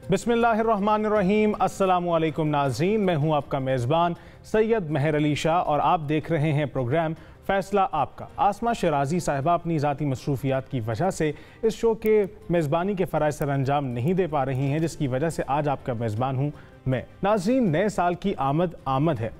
बिस्मिल्लाहिर्रहमानिर्रहीम। अस्सलामुअलैकुम नाज़रीन, मैं हूं आपका मेज़बान सैयद महर अली शाह और आप देख रहे हैं प्रोग्राम फ़ैसला आपका। आसमा शराजी साहिबा अपनी ज़ाती मसरूफ़ियात की वजह से इस शो के मेज़बानी के फ़राइज़ सर अंजाम नहीं दे पा रही हैं, जिसकी वजह से आज आपका मेज़बान हूँ मैं। नाज़रीन, नए साल की आमद है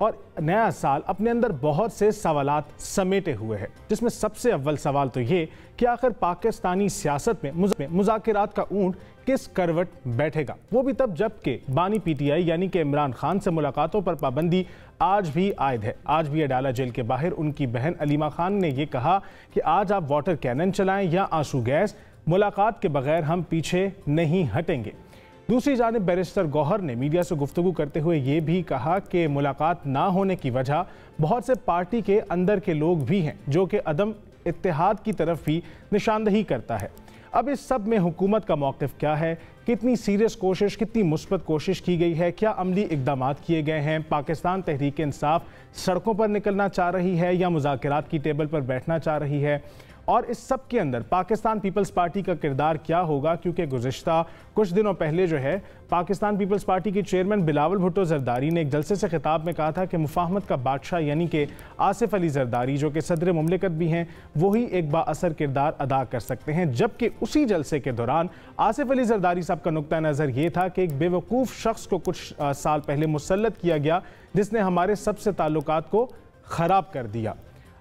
और नया साल अपने अंदर बहुत से सवालात समेटे हुए है, जिसमें सबसे अव्वल सवाल तो ये कि आखिर पाकिस्तानी सियासत में मुज़ाकरात का ऊंट किस करवट बैठेगा, वो भी तब जबकि बानी पीटीआई यानी कि इमरान खान से मुलाकातों पर पाबंदी आज भी आयद है। आज भी अडाला जेल के बाहर उनकी बहन अलीमा खान ने यह कहा कि आज आप वाटर कैनन चलाएं या आंसू गैस, मुलाकात के बगैर हम पीछे नहीं हटेंगे। दूसरी जानिब बैरिस्टर गौहर ने मीडिया से गुफ्तगू करते हुए ये भी कहा कि मुलाकात ना होने की वजह बहुत से पार्टी के अंदर के लोग भी हैं, जो कि अदम इत्तेहाद की तरफ भी निशानदही करता है। अब इस सब में हुकूमत का मौक़िफ़ क्या है, कितनी सीरियस कोशिश, कितनी मुस्बत कोशिश की गई है, क्या अमली इक़दाम किए गए हैं, पाकिस्तान तहरीक इंसाफ सड़कों पर निकलना चाह रही है या मुज़ाकरात की टेबल पर बैठना चाह रही है, और इस सब के अंदर पाकिस्तान पीपल्स पार्टी का किरदार क्या होगा, क्योंकि गुज़िश्ता कुछ दिनों पहले जो है पाकिस्तान पीपल्स पार्टी के चेयरमैन बिलावल भुट्टो ज़रदारी ने एक जलसे से खिताब में कहा था कि मुफाहमत का बादशाह यानी कि आसिफ अली ज़रदारी, जो कि सदर मुमलिकत भी हैं, वही एक बाअसर किरदार अदा कर सकते हैं। जबकि उसी जलसे के दौरान आसिफ अली ज़रदारी साहब का नुक्ता नज़र ये था कि एक बेवकूफ़ शख्स को कुछ साल पहले मुसल्लत किया गया, जिसने हमारे सबसे ताल्लुकात को ख़राब कर दिया।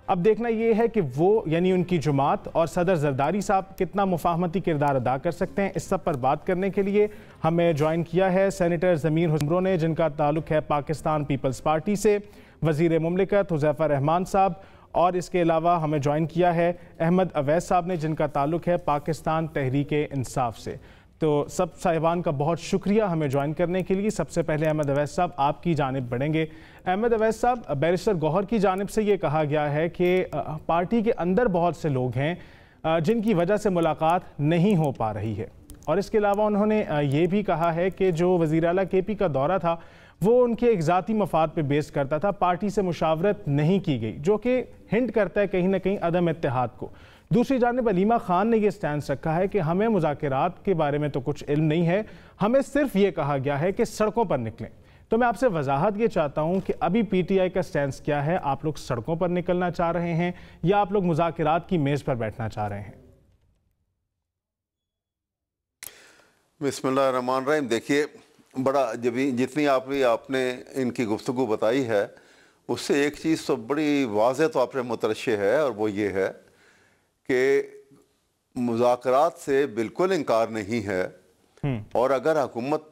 अब देखना यह है कि वो यानी उनकी जमात और सदर ज़रदारी साहब कितना मुफाहमती किरदार अदा कर सकते हैं। इस सब पर बात करने के लिए हमें ज्वाइन किया है सेनेटर ज़मीर हुस्न ने, जिनका ताल्लुक़ है पाकिस्तान पीपल्स पार्टी से, वज़ीर मुमलिकत हुज़ैफ़ा रहमान साहब, और इसके अलावा हमें ज्वाइन किया है अहमद अवैस साहब ने, जिनका ताल्लुक़ है पाकिस्तान तहरीक इंसाफ से। तो सब साहिबान का बहुत शुक्रिया हमें ज्वाइन करने के लिए। सबसे पहले अहमद अवैस साहब आपकी जानिब बढ़ेंगे। अहमद अवैस साहब, बैरिस्टर गौहर की जानिब से ये कहा गया है कि पार्टी के अंदर बहुत से लोग हैं जिनकी वजह से मुलाकात नहीं हो पा रही है, और इसके अलावा उन्होंने ये भी कहा है कि जो वज़ीर आला केपी का दौरा था वो उनके एक ज़ाती मफाद पे बेस करता था, पार्टी से मुशावरत नहीं की गई, जो कि हिंट करता है कहीं ना कहीं अदम इत्तेहाद को। दूसरी जानिब अलीमा खान ने यह स्टैंड रखा है कि हमें मुज़ाकरात के बारे में तो कुछ इल्म नहीं है, हमें सिर्फ ये कहा गया है कि सड़कों पर निकलें। तो मैं आपसे वजाहत ये चाहता हूं कि अभी पीटीआई का स्टैंड क्या है, आप लोग सड़कों पर निकलना चाह रहे हैं या आप लोग मुज़ाकरात की मेज़ पर बैठना चाह रहे हैं? बिस्मिल्लाहिर्रहमानिर्रहीम। देखिए, बड़ा जितनी आपने इनकी गुफ्तगू बताई है, उससे एक चीज़ तो बड़ी वाज़ेह तो आपने मुतरश्शे है, और वो ये है कि मुज़ाकरात से बिल्कुल इनकार नहीं है, और अगर हुकूमत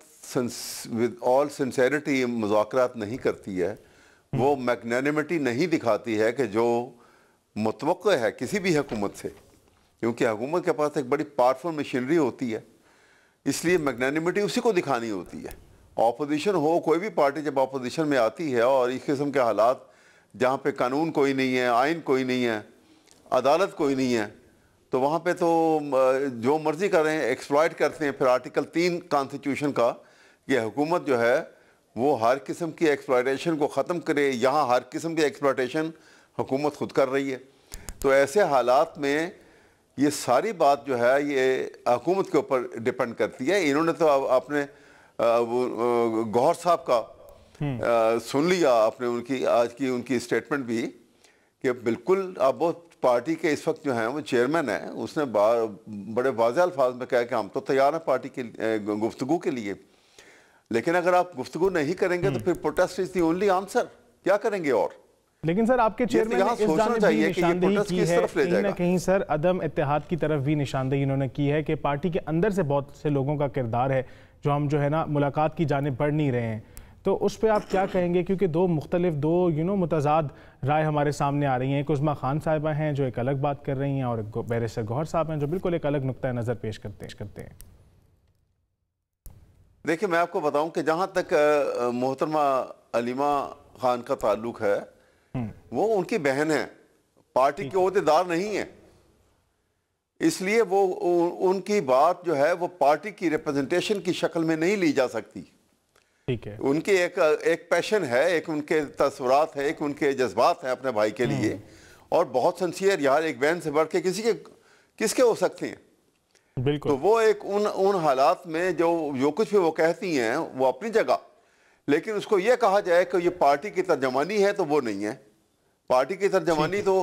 विद ऑल सिंसेरिटी मुज़ाकरात नहीं करती है, वो मैग्नेनिमिटी नहीं दिखाती है कि जो मुतवक्का है किसी भी हुकूमत से, क्योंकि हुकूमत के पास एक बड़ी पावरफुल मशीनरी होती है, इसलिए मैग्नेनिमिटी उसी को दिखानी होती है। ऑपोजिशन हो, कोई भी पार्टी जब ऑपोजिशन में आती है और इस किस्म के हालात जहाँ पे कानून कोई नहीं है, आइन कोई नहीं है, अदालत कोई नहीं है, तो वहाँ पे तो जो मर्ज़ी कर रहे हैं, एक्सप्लॉइट करते हैं। फिर आर्टिकल 3 कॉन्स्टिट्यूशन का कि हुकूमत जो है वो हर किस्म की एक्सप्लॉइटेशन को ख़त्म करे, यहाँ हर किस्म की एक्सप्लॉइटेशन हुकूमत खुद कर रही है। तो ऐसे हालात में ये सारी बात जो है ये हुकूमत के ऊपर डिपेंड करती है। इन्होंने तो आपने गौहर साहब का सुन लिया, आपने उनकी आज की उनकी स्टेटमेंट भी, कि बिल्कुल अब वो पार्टी के इस वक्त जो हैं वो चेयरमैन है, उसने बड़े वाज़ेह अल्फाज में कहा कि हम तो तैयार हैं पार्टी के गुफ्तगू के लिए, लेकिन अगर आप गुफ्तगू नहीं करेंगे तो फिर protest is the only answer. क्या करेंगे? और लेकिन सर आपके चेयरमैन ने इस जानिब भी निशानदेही की है, कहीं ना कहीं सर अदम इत्तेहाद की तरफ भी निशानदेही इन्होंने की है कि पार्टी के अंदर से बहुत से लोगों का किरदार है जो हम जो है ना मुलाकात की जानिब बढ़ नहीं रहे हैं। तो उस पर आप क्या कहेंगे? क्योंकि दो मुतज़ाद राय हमारे सामने आ रही हैं। एक उस्मा खान साहिबा हैं जो एक अलग बात कर रही हैं, और बैरिस्टर गौहर साहब हैं जो बिल्कुल एक अलग नुक्ता नज़र पेश करते हैं। देखिए, मैं आपको बताऊं कि जहाँ तक मोहतरमा अलीमा खान का ताल्लुक है, वो उनकी बहन है, पार्टी के ओहदेदार नहीं है, इसलिए वो उनकी बात जो है वो पार्टी की रिप्रेजेंटेशन की शक्ल में नहीं ली जा सकती। ठीक है, उनके एक पैशन है, एक उनके तस्वुरात है, एक उनके जज्बात हैं अपने भाई के लिए, और बहुत सिंसियर यार, एक बहन से बढ़ के किसके हो सकते हैं। बिल्कुल। तो वो एक उन हालात में जो कुछ भी वो कहती हैं वो अपनी जगह, लेकिन उसको ये कहा जाए कि ये पार्टी की तर्जमानी है तो वो नहीं है। पार्टी की तर्जमानी तो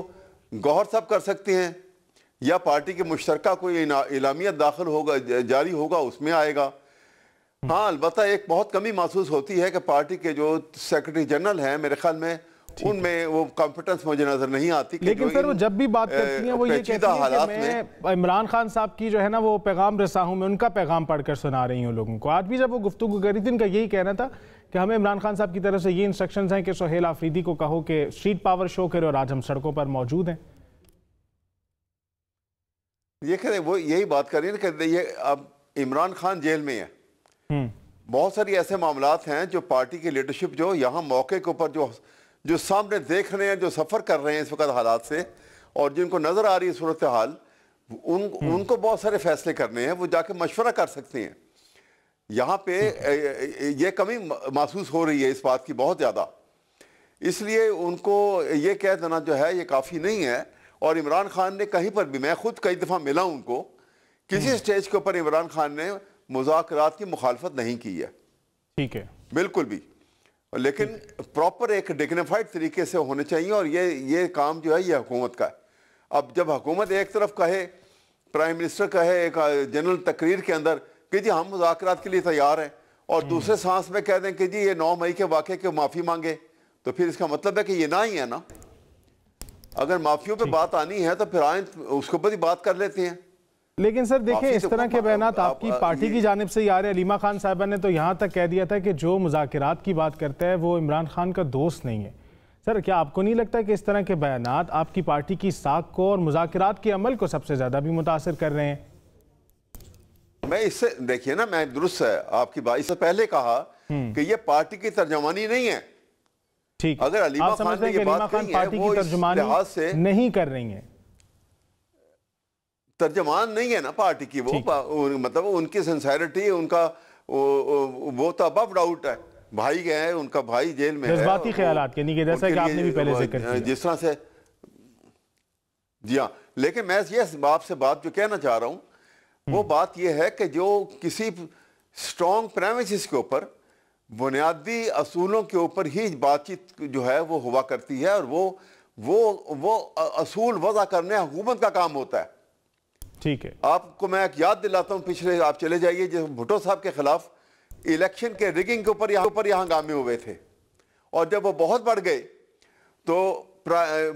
गौहर सब कर सकते हैं, या पार्टी के मुश्तरका कोई इलामियत दाखिल होगा, जारी होगा, उसमें आएगा। हाँ, अलबत्ता एक बहुत कमी महसूस होती है कि पार्टी के जो सेक्रेटरी जनरल हैं, मेरे ख्याल में उनमें वो कॉम्पिटेंस मुझे नजर नहीं आती। लेकिन सर वो जब भी बात करती हैं वो ये कहती हैं कि मैं इमरान खान साहब की जो है ना वो पैगाम रसा हूं, मैं उनका पैगाम पढ़कर सुना रही हूँ लोगों को। आज भी जब वो गुफ्तगू कर रही थी, उनका यही कहना था कि हमें इमरान खान साहब की तरफ से ये इंस्ट्रक्शंस हैं कि सुहेल आफरीदी को कहो कि स्ट्रीट पावर शो करे, और आज हम सड़कों पर मौजूद हैं। ये कह रहे वो यही बात कर रही है कि ये अब इमरान खान जेल में है। बहुत सारी ऐसे मामलात हैं जो पार्टी की लीडरशिप जो यहाँ मौके के ऊपर जो सामने देख रहे हैं, जो सफ़र कर रहे हैं इस वक्त हालात से, और जिनको नज़र आ रही है सूरत हाल, उनको बहुत सारे फैसले करने हैं, वो जाके मशवरा कर सकते हैं। यहाँ पे ये कमी महसूस हो रही है इस बात की बहुत ज़्यादा, इसलिए उनको ये कह देना जो है ये काफ़ी नहीं है। और इमरान खान ने कहीं पर भी, मैं खुद कई दफ़ा मिला उनको, किसी स्टेज के ऊपर इमरान खान ने मुज़ाकरात की मुखालफत नहीं की है। ठीक है, बिल्कुल भी, लेकिन प्रॉपर एक डिग्निफाइड तरीके से होने चाहिए, और ये काम जो है ये हुकूमत का है। अब जब हुकूमत एक तरफ कहे, प्राइम मिनिस्टर कहे एक जनरल तकरीर के अंदर कि जी हम मुज़ाकरात के लिए तैयार हैं, और दूसरे सांस में कह दें कि जी ये 9 मई के वाक़े के माफ़ी मांगे, तो फिर इसका मतलब है कि ये ना ही है ना। अगर माफियों पे बात आनी है तो फिर आए उसके ऊपर ही बात कर लेते हैं। लेकिन सर देखिए, इस तरह के बयानात आपकी पार्टी की जानिब से ही आ रहे हैं। अलीमा खान साहिबा ने तो यहाँ तक कह दिया था कि जो मुज़ाकरात की बात करता है वो इमरान खान का दोस्त नहीं है। सर क्या आपको नहीं लगता कि इस तरह के बयानात आपकी पार्टी की साख को और मुज़ाकरात के अमल को सबसे ज़्यादा भी मुतासिर कर रहे हैं? मैं इससे देखिए ना, मैं दुरुस्त है आपकी बात, इससे पहले कहा कि ये पार्टी की तर्जमानी नहीं है। ठीक, अगर अलीमा खान ने ये बात कही है वो इस लिहाज से नहीं कर रही है, तर्जमान नहीं है ना पार्टी की वो, मतलब उनकी सिंसेरिटी, उनका वो तो अबव डाउट है। भाई गए हैं, उनका भाई जेल में है, जज्बाती ख्यालात यानी कि जैसा कि आपने भी पहले जिक्र किया जिस तरह से, जी हाँ। लेकिन मैं ये आपसे बात जो कहना चाह रहा हूँ वो बात यह है कि जो किसी स्ट्रॉन्ग प्रेमिसेस के ऊपर, बुनियादी असूलों के ऊपर ही बातचीत जो है वो हुआ करती है, और वो असूल वज़ा करने हुकूमत का काम होता है। ठीक है, आपको मैं एक याद दिलाता हूँ, पिछले आप चले जाइए जब भुट्टो साहब के खिलाफ इलेक्शन के रिगिंग के ऊपर यहाँ हंगामे हुए थे, और जब वो बहुत बढ़ गए तो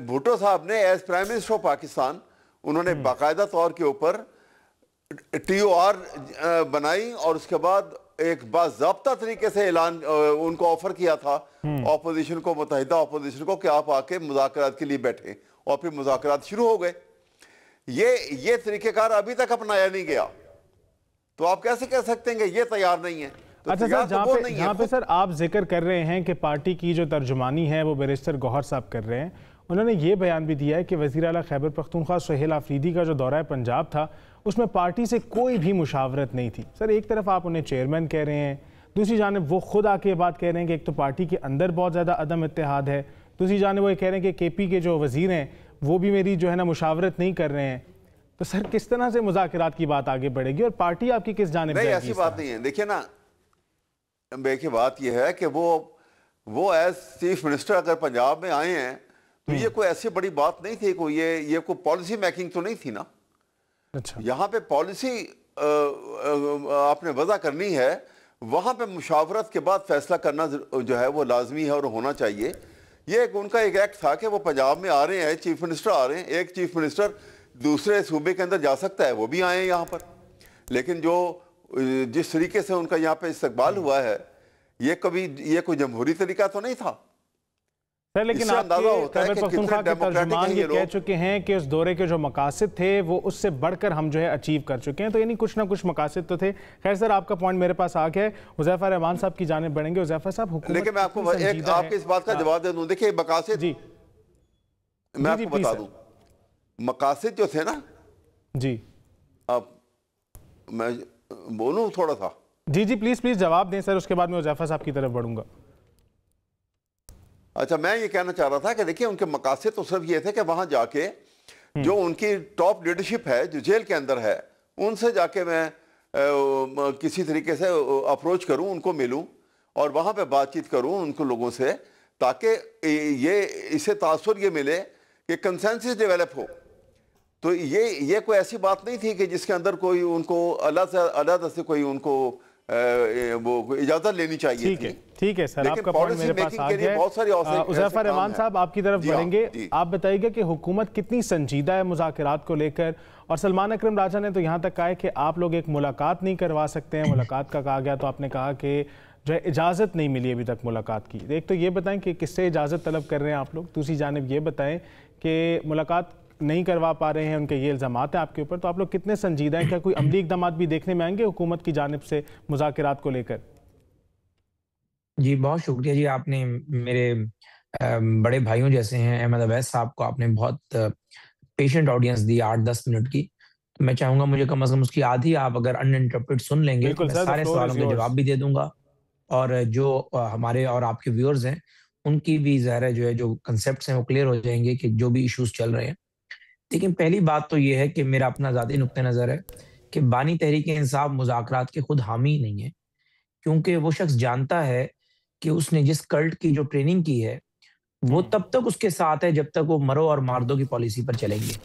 भुट्टो साहब ने as prime minister of Pakistan उन्होंने बाकायदा तौर के ऊपर TOR बनाई, और उसके बाद एक बाज़ाब्ता तरीके से ऐलान उनको ऑफर किया था ऑपोजिशन को, मुत्तहिदा ऑपोजिशन को, कि आप आके मुज़ाकरात के लिए बैठे, और फिर मुज़ाकरात शुरू हो गए। ये तरीकेकार अभी तक अपनाया नहीं गया, तो आप कैसे कह सकते हैं कि ये तैयार नहीं है? तो अच्छा सर, जहाँ पे सर आप जिक्र कर रहे हैं कि पार्टी की जो तर्जुमानी है वो बैरिस्टर गौहर साहब कर रहे हैं, उन्होंने ये बयान भी दिया है कि वज़ीर आला खैबर पख्तूनख्वा सुहेल आफरीदी का जो दौरा पंजाब था उसमें पार्टी से कोई भी मुशावरत नहीं थी। सर एक तरफ आप उन्हें चेयरमैन कह रहे हैं, दूसरी जानिब वो खुद आके बात कह रहे हैं कि एक तो पार्टी के अंदर बहुत ज़्यादा अदम इत्तेहाद है, दूसरी जानिब वो ये कह रहे हैं कि KP के जो वज़ीर हैं वो भी मेरी जो है ना मुशावरत नहीं कर रहे हैं। तो सर किस तरह से मुज़ाकरात की बात आगे बढ़ेगी और पार्टी आपकी किस जानिब जाएगी? ऐसी बात नहीं है। देखिए ना, देखिए बात यह है कि वो एज चीफ मिनिस्टर अगर पंजाब में आए हैं तो ये कोई ऐसी बड़ी बात नहीं थी, कोई ये कोई पॉलिसी मेकिंग तो नहीं थी ना। अच्छा, यहाँ पे पॉलिसी आपने वज़ा करनी है, वहाँ पे मुशावरत के बाद फैसला करना जो है वो लाजमी है और होना चाहिए। ये उनका एक एक्ट था कि वो पंजाब में आ रहे हैं, चीफ मिनिस्टर आ रहे हैं, एक चीफ मिनिस्टर दूसरे सूबे के अंदर जा सकता है, वो भी आए हैं यहाँ पर। लेकिन जिस तरीके से उनका यहाँ पे इस्तकबाल हुआ है, ये कोई जमहूरी तरीका तो नहीं था सर। लेकिन खैबर पख्तूनख्वा के तर्जुमान ये कह चुके हैं कि उस दौरे के जो मकासद थे वो उससे बढ़कर हम जो है अचीव कर चुके हैं, तो यानी कुछ ना कुछ मकासद तो थे। खैर सर आपका पॉइंट मेरे पास आ गया है, हुज़ैफा रहमान साहब की जानिब बढ़ेंगे। हुज़ैफा साहब, हुकूमत, लेकिन मैं आपको आपकी इस बात का जवाब दे दूं। देखिए मकासद, जी मैं आपको बता दूं, मकासद जो थे ना जी, अब मैं बोलूं थोड़ा सा? जी प्लीज जवाब दें सर, उसके बाद मैं हुज़ैफा साहब की तरफ बढ़ूंगा। अच्छा, मैं ये कहना चाह रहा था कि देखिए उनके मकासद तो सिर्फ ये थे कि वहां जाके जो उनकी टॉप लीडरशिप है जो जेल के अंदर है उनसे जाके मैं किसी तरीके से अप्रोच करूं, उनको मिलूं और वहां पे बातचीत करूं उनको लोगों से, ताकि ये इसे तासुर ये मिले कि कंसेंसस डेवलप हो। तो ये कोई ऐसी बात नहीं थी कि जिसके अंदर कोई उनको अलग से कोई उनको वो इजाजत लेनी चाहिए थी। ठीक है सर, आपका पॉइंट मेरे पास आ गया है। उज़ैफर रहमान साहब आपकी तरफ बढ़ेंगे। आप बताइएगा कि हुकूमत कितनी संजीदा है मुज़ाकरात को लेकर, और सलमान अकरम राजा ने तो यहाँ तक कहा है कि आप लोग एक मुलाकात नहीं करवा सकते हैं। मुलाकात का कहा गया तो आपने कहा कि जो है इजाज़त नहीं मिली अभी तक मुलाकात की। एक तो ये बताएं कि किससे इजाज़त तलब कर रहे हैं आप लोग, दूसरी जानिब ये बताएं कि मुलाकात नहीं करवा पा रहे हैं, उनके ये इल्ज़ामात हैं आपके ऊपर, तो आप लोग कितने संजीदा हैं? क्या कोई अमली इक़दामात भी देखने में आएंगे हुकूमत की जानिब से मुज़ाकरात को लेकर? जी, बहुत शुक्रिया जी। आपने मेरे बड़े भाइयों जैसे हैं अहमद अवैस साहब को आपने बहुत पेशेंट ऑडियंस दी 8-10 मिनट की। तो मैं चाहूँगा मुझे कम से कम उसकी आधी आप अगर अनइंटरप्टेड सुन लेंगे तो मैं सारे सवालों के जवाब भी दे दूँगा, और जो हमारे और आपके व्यूअर्स हैं उनकी भी ज़ाहिर है जो है जो कंसेप्ट्स हैं वो क्लियर हो जाएँगे कि जो भी इश्यूज़ चल रहे हैं। लेकिन पहली बात तो ये है कि मेरा अपना ज़ाती नुक्ता नज़र है कि बानी तहरीक-ए-इंसाफ मुज़ाकरात के खुद हामी नहीं है, क्योंकि वो शख्स जानता है कि उसने जिस कल्ट की जो ट्रेनिंग की है, वो तब तक उसके साथ है जब तक वो मरो और मार दो की पॉलिसी पर चलेंगे।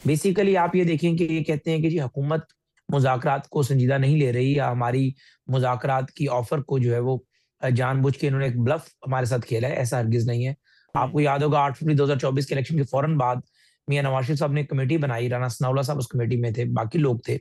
बेसिकली आप ये देखें कि ये कहते हैं कि जी हुकूमत मुज़ाकरात को संजीदा नहीं ले रही, या हमारी मुज़ाकरात की ऑफर को जो है वो जानबूझ के इन्होंने एक ब्लफ हमारे साथ खेला है, ऐसा हरगिज़ नहीं है। आपको याद होगा 8 फरवरी 2024 के इलेक्शन के फौरन बाद मियां नवाज शरीफ साहब ने एक कमेटी बनाई, राना सनाउल्लाह साहब उस कमेटी में थे, बाकी लोग थे,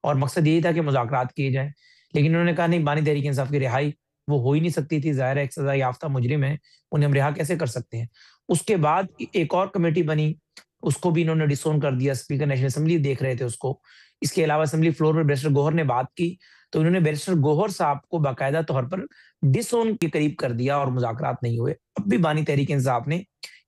और मकसद यही था कि मुज़ाकरात किए जाएं। लेकिन उन्होंने कहा नहीं, बानी तहरीक इंसाफ की रिहाई वो हो ही नहीं सकती थी, ज़ाहिर है एक सजा याफ्ता मुजरिम है, उन्हें हम रिहा कैसे कर सकते हैं। उसके बाद एक और कमेटी बनी, उसको भी इन्होंने डिसोन कर दिया, स्पीकर नेशनल असेंबली देख रहे थे उसको। इसके अलावा असेंबली फ्लोर पर बैरिस्टर गौहर ने बात की, तो इन्होंने बैरिस्टर गौहर साहब को बाकायदा तौर पर डिसोन के करीब कर दिया और मुज़ाकरात नहीं हुए। अब भी बानी तहरीक इंसाफ ने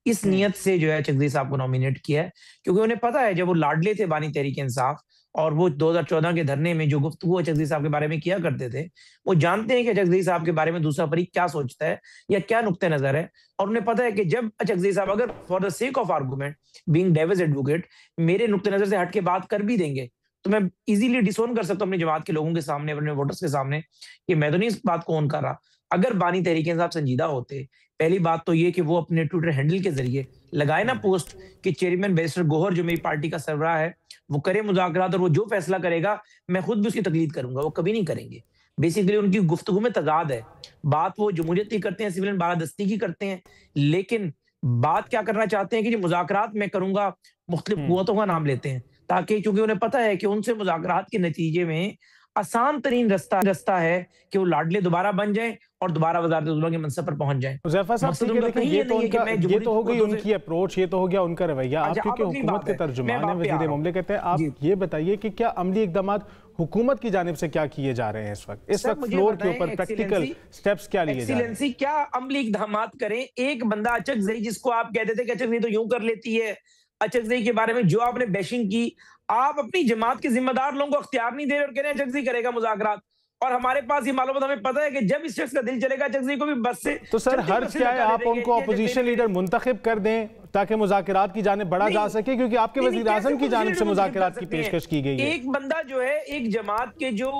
इस नियत से जो है चकज़ई साहब को नॉमिनेट किया है, क्योंकि उन्हें पता है जब वो लाडले थे बानी तहरीक इंसाफ और वो 2014 के धरने में जो गुफ्तगू चकज़ई साहब के बारे में किया करते थे, वो जानते हैं कि चकज़ई साहब के बारे में दूसरा फरीक क्या सोचता है या क्या नुक्ते नजर है, और उन्हें पता है कि जब चकज़ई साहब अगर for the sake of argument being devil's advocate मेरे नुक्ते नजर से हट के बात कर भी देंगे, तो मैं इजीली डिसोन कर सकता हूँ अपनी जमात के लोगों के सामने, अपने वोटर्स के सामने, कि मैं तो नहीं इस बात को ऑन कर रहा। अगर बानी तहरीक इंसाफ संजीदा होते, पहली बात तो ये कि वो अपने ट्विटर हैंडल के जरिए लगाए ना पोस्ट कि चेयरमैन बैरिस्टर गौहर जो मेरी पार्टी का सरबराह है वो करे मुज़ाकरात, और वो जो फैसला करेगा मैं खुद भी उसकी तकलीद करूंगा। वो कभी नहीं करेंगे। बेसिकली उनकी गुफ्तगू में तजाद है। बात वो जमहूरियत की करते हैं, सिविलियन बालादस्ती की करते हैं, लेकिन बात क्या करना चाहते हैं कि मुज़ाकरात मैं करूंगा, मुख्तलिफ कुव्वतों का नाम लेते हैं, ताकि चूंकि उन्हें पता है कि उनसे मुज़ाकरात के नतीजे में आसान तरीन रास्ता है कि वो लाडले दोबारा बन जाएं और दोबारा वज़ारत-ए-उज़्मा के मनसब पर पहुंच जाएं। उज़ैफर साहब ठीक है, लेकिन ये तो हो गई उनकी अप्रोच, ये तो हो गया उनका रवैया। आप क्योंकि हुकूमत के तर्जुमान हैं, वज़ीर ममलिकत कहते हैं, आप ये बताइए कि क्या अमली इक़दामात हुकूमत की जानिब से क्या किए जा रहे हैं इस वक्त फ्लोर के ऊपर, प्रैक्टिकल स्टेप्स क्या लिए जा रहे हैं? क्या अमली इक़दामात करें? एक बंदा अचकज़ई, जिसको आप कहते थे कि अचकज़ई तो यूं कर लेती है, अचकज़ई के बारे में जो आपने बैशिंग की, आप अपनी जमात के जिम्मेदार लोगों को अख्तियार नहीं दे रहे और कह रहे हैं चकज़ई करेगा मुज़ाकरात। और हमारे पास ये मालूमात हमें पता है कि जब इस शख्स का दिल चलेगा चकज़ई को भी बस से। तो सर हर्ज क्या है, आप उनको अपोजिशन लीडर मुंतखब कर दें ताकि मुज़ाकरात की जानिब बढ़ा जा सके, क्योंकि आपके वज़ीर आज़म की जानिब से मुज़ाकरात की पेशकश की गई है। एक बंदा जो है एक जमात के जो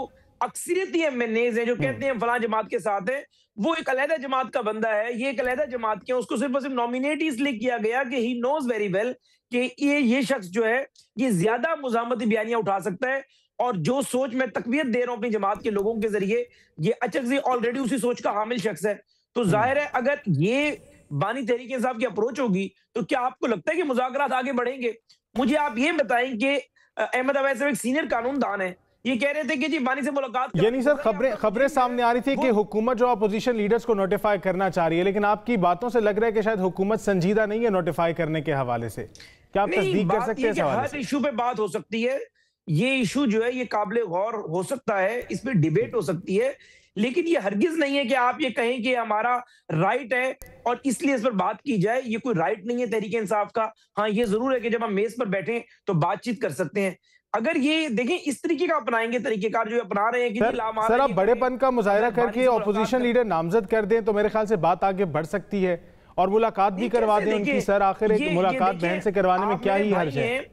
अक्सरियती एमएनएज हैं जो कहते हैं फलां जमात के साथ है, वो एक अलहदा जमात का बंदा है, ये एक अलहदा जमात के, उसको सिर्फ और सिर्फ नॉमिनेट इसलिए किया गया कि ही नोज वेरी वेल कि ये शख्स जो है ये ज्यादा मुज़ामती बयानियां उठा सकता है, और जो सोच मैं तकवीयत दे रहा हूं अपनी जमात के लोगों के जरिए, ये अचकज़ई ऑलरेडी उसी सोच का हामिल शख्स है। तो जाहिर है अगर ये बानी तहरीक इंसाफ की अप्रोच होगी तो क्या आपको लगता है कि मुज़ाकरात आगे बढ़ेंगे? मुझे आप ये बताएं कि अहमद अवैस एक सीनियर कानूनदान है, ये कह रहे थे कि जी बानी से मुलाकात, यानी सर खबरें सामने आ रही थी कि हुकूमत जो अपोजिशन लीडर्स को नोटिफाई करना चाह रही है, लेकिन आपकी बातों से लग रहा है कि शायद हुकूमत संजीदा नहीं है नोटिफाई करने के हवाले से। क्या आप तस्दीक कर सकते हैं? हर इशू पे बात हो सकती है, ये इशू जो है ये काबिल गौर हो सकता है, इस पे डिबेट हो सकती है, लेकिन ये हरगिज नहीं है कि आप ये कहें कि हमारा राइट है और इसलिए इस पर बात की जाए। ये कोई राइट नहीं है तहरीक इंसाफ का। हाँ, ये जरूर है कि जब हम मेज पर बैठे तो बातचीत कर सकते हैं। अगर ये देखें इस तरीके का अपनाएंगे तरीकेकार जो अपना रहे हैं कि सर आप बड़ेपन का मुजाहिरा करके ऑपोजिशन लीडर नामजद कर दें तो मेरे ख्याल से बात आगे बढ़ सकती है, और मुलाकात भी करवा दें उनकी। सर आखिर एक मुलाकात बहन से करवाने में क्या ही हर्ज है?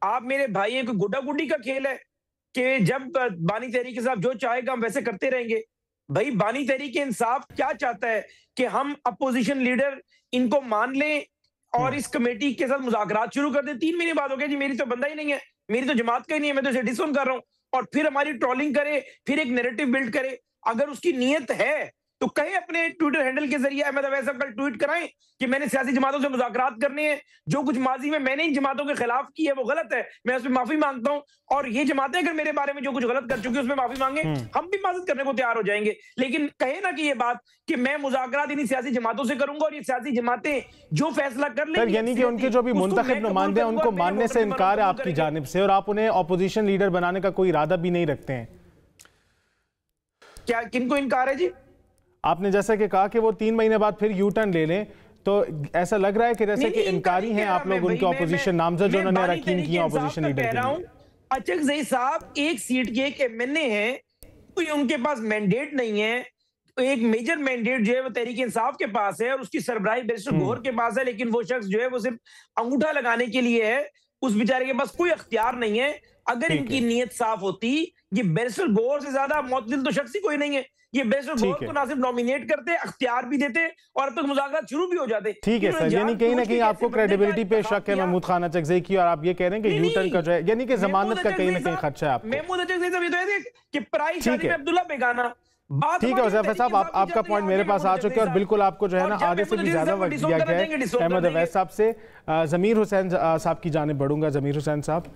आप मेरे भाई हैं, कोई गुड्डा गुड्डी का खेल है? कि जब बानी तहरीक साहब जो चाहेगा हम वैसे करते रहेंगे। भाई बानी तहरीक इंसाफ क्या चाहता है कि हम अपोजिशन लीडर इनको मान लें और इस कमेटी के साथ मुज़ाकरात शुरू कर दें। 3 महीने बाद हो गया जी, मेरी तो बंदा ही नहीं है, मेरी तो जमात का ही नहीं है, मैं तो इसे डिसोन कर रहा हूं, और फिर हमारी ट्रोलिंग करे, फिर एक नैरेटिव बिल्ड करे। अगर उसकी नीयत है तो कहे अपने ट्विटर हैंडल के जरिए, अहमद अवैस साहब कल ट्वीट कराएं कि मैंने सियासी जमातों से मुज़ाकरात करने हैं, जो कुछ माजी में मैंने इन जमातों के खिलाफ की है वो गलत है, मैं उसमें माफी मांगता हूं, और ये जमातें अगर मेरे बारे में जो कुछ गलत कर चुकी है उसमें माफी मांगे, हम भी माजत करने को तैयार हो जाएंगे। लेकिन कहे ना कि ये बात कि मैं मुज़ाकरात इन्हीं सियासी जमातों से करूंगा और ये सियासी जमातें जो फैसला कर लेंगी, यानी कि उनके जो भी मुंतखब नुमाइंदे हैं उनको मानने से इनकार है आपकी जानिब से, और आप उन्हें ऑपोजिशन लीडर बनाने का कोई इरादा भी नहीं रखते हैं। क्या किनको इनकार है जी? आपने जैसा कि कहा कि वो 3 महीने बाद फिर यू टर्न ले लें, तो ऐसा लग रहा है कि जैसे कि इनकारी हैं आप लोग उनके ऑपोजिशन नामजद जो उन्होंने रखी की ऑपोजिशन लीडर के लिए। अचकज़ई साहब एक सीट के एक एमएनए हैं, कोई उनके पास मैंडेट नहीं है, एक मेजर मैंडेट जो है वो तहरीक इंसाफ के पास है और उसकी सरबराही बैरिस्टर गौहर के पास है, लेकिन वो शख्स जो है वो सिर्फ अंगूठा लगाने के लिए है, उस बेचारे के पास कोई अख्तियार नहीं है। अगर इनकी नीयत साफ होती, ये बैरिस्टर गौहर से ज्यादा मुअत्तिल तो शख्स ही कोई नहीं है, ये बैरिस्टर गौहर को ना सिर्फ नॉमिनेट करते, अख्तियार भी देते और अब तक मुज़ाकरात शुरू भी हो जाते। ठीक है सर, यानी कहीं ना कहीं आपको क्रेडिबिलिटी पे शक है महमूद खान अचकज़ई की, और आप ये कह रहे हैं कि यू टर्न का जो है यानी कि जमानत का कहीं ना कहीं खर्चा है आपको। महमूद अचकज़ई साहब ये तो है कि प्राइस शादी में अब्दुल्ला बेगाना। ठीक है उज़ैफर साहब, आपका पॉइंट मेरे पास आ चुके हैं और बिल्कुल आपको जो है ना आधे से भी ज्यादा वक्त दिया गया है अहमद अवैस साहब से। ज़मीर हुसैन साहब की जानिब बढ़ूंगा। ज़मीर हुसैन साहब,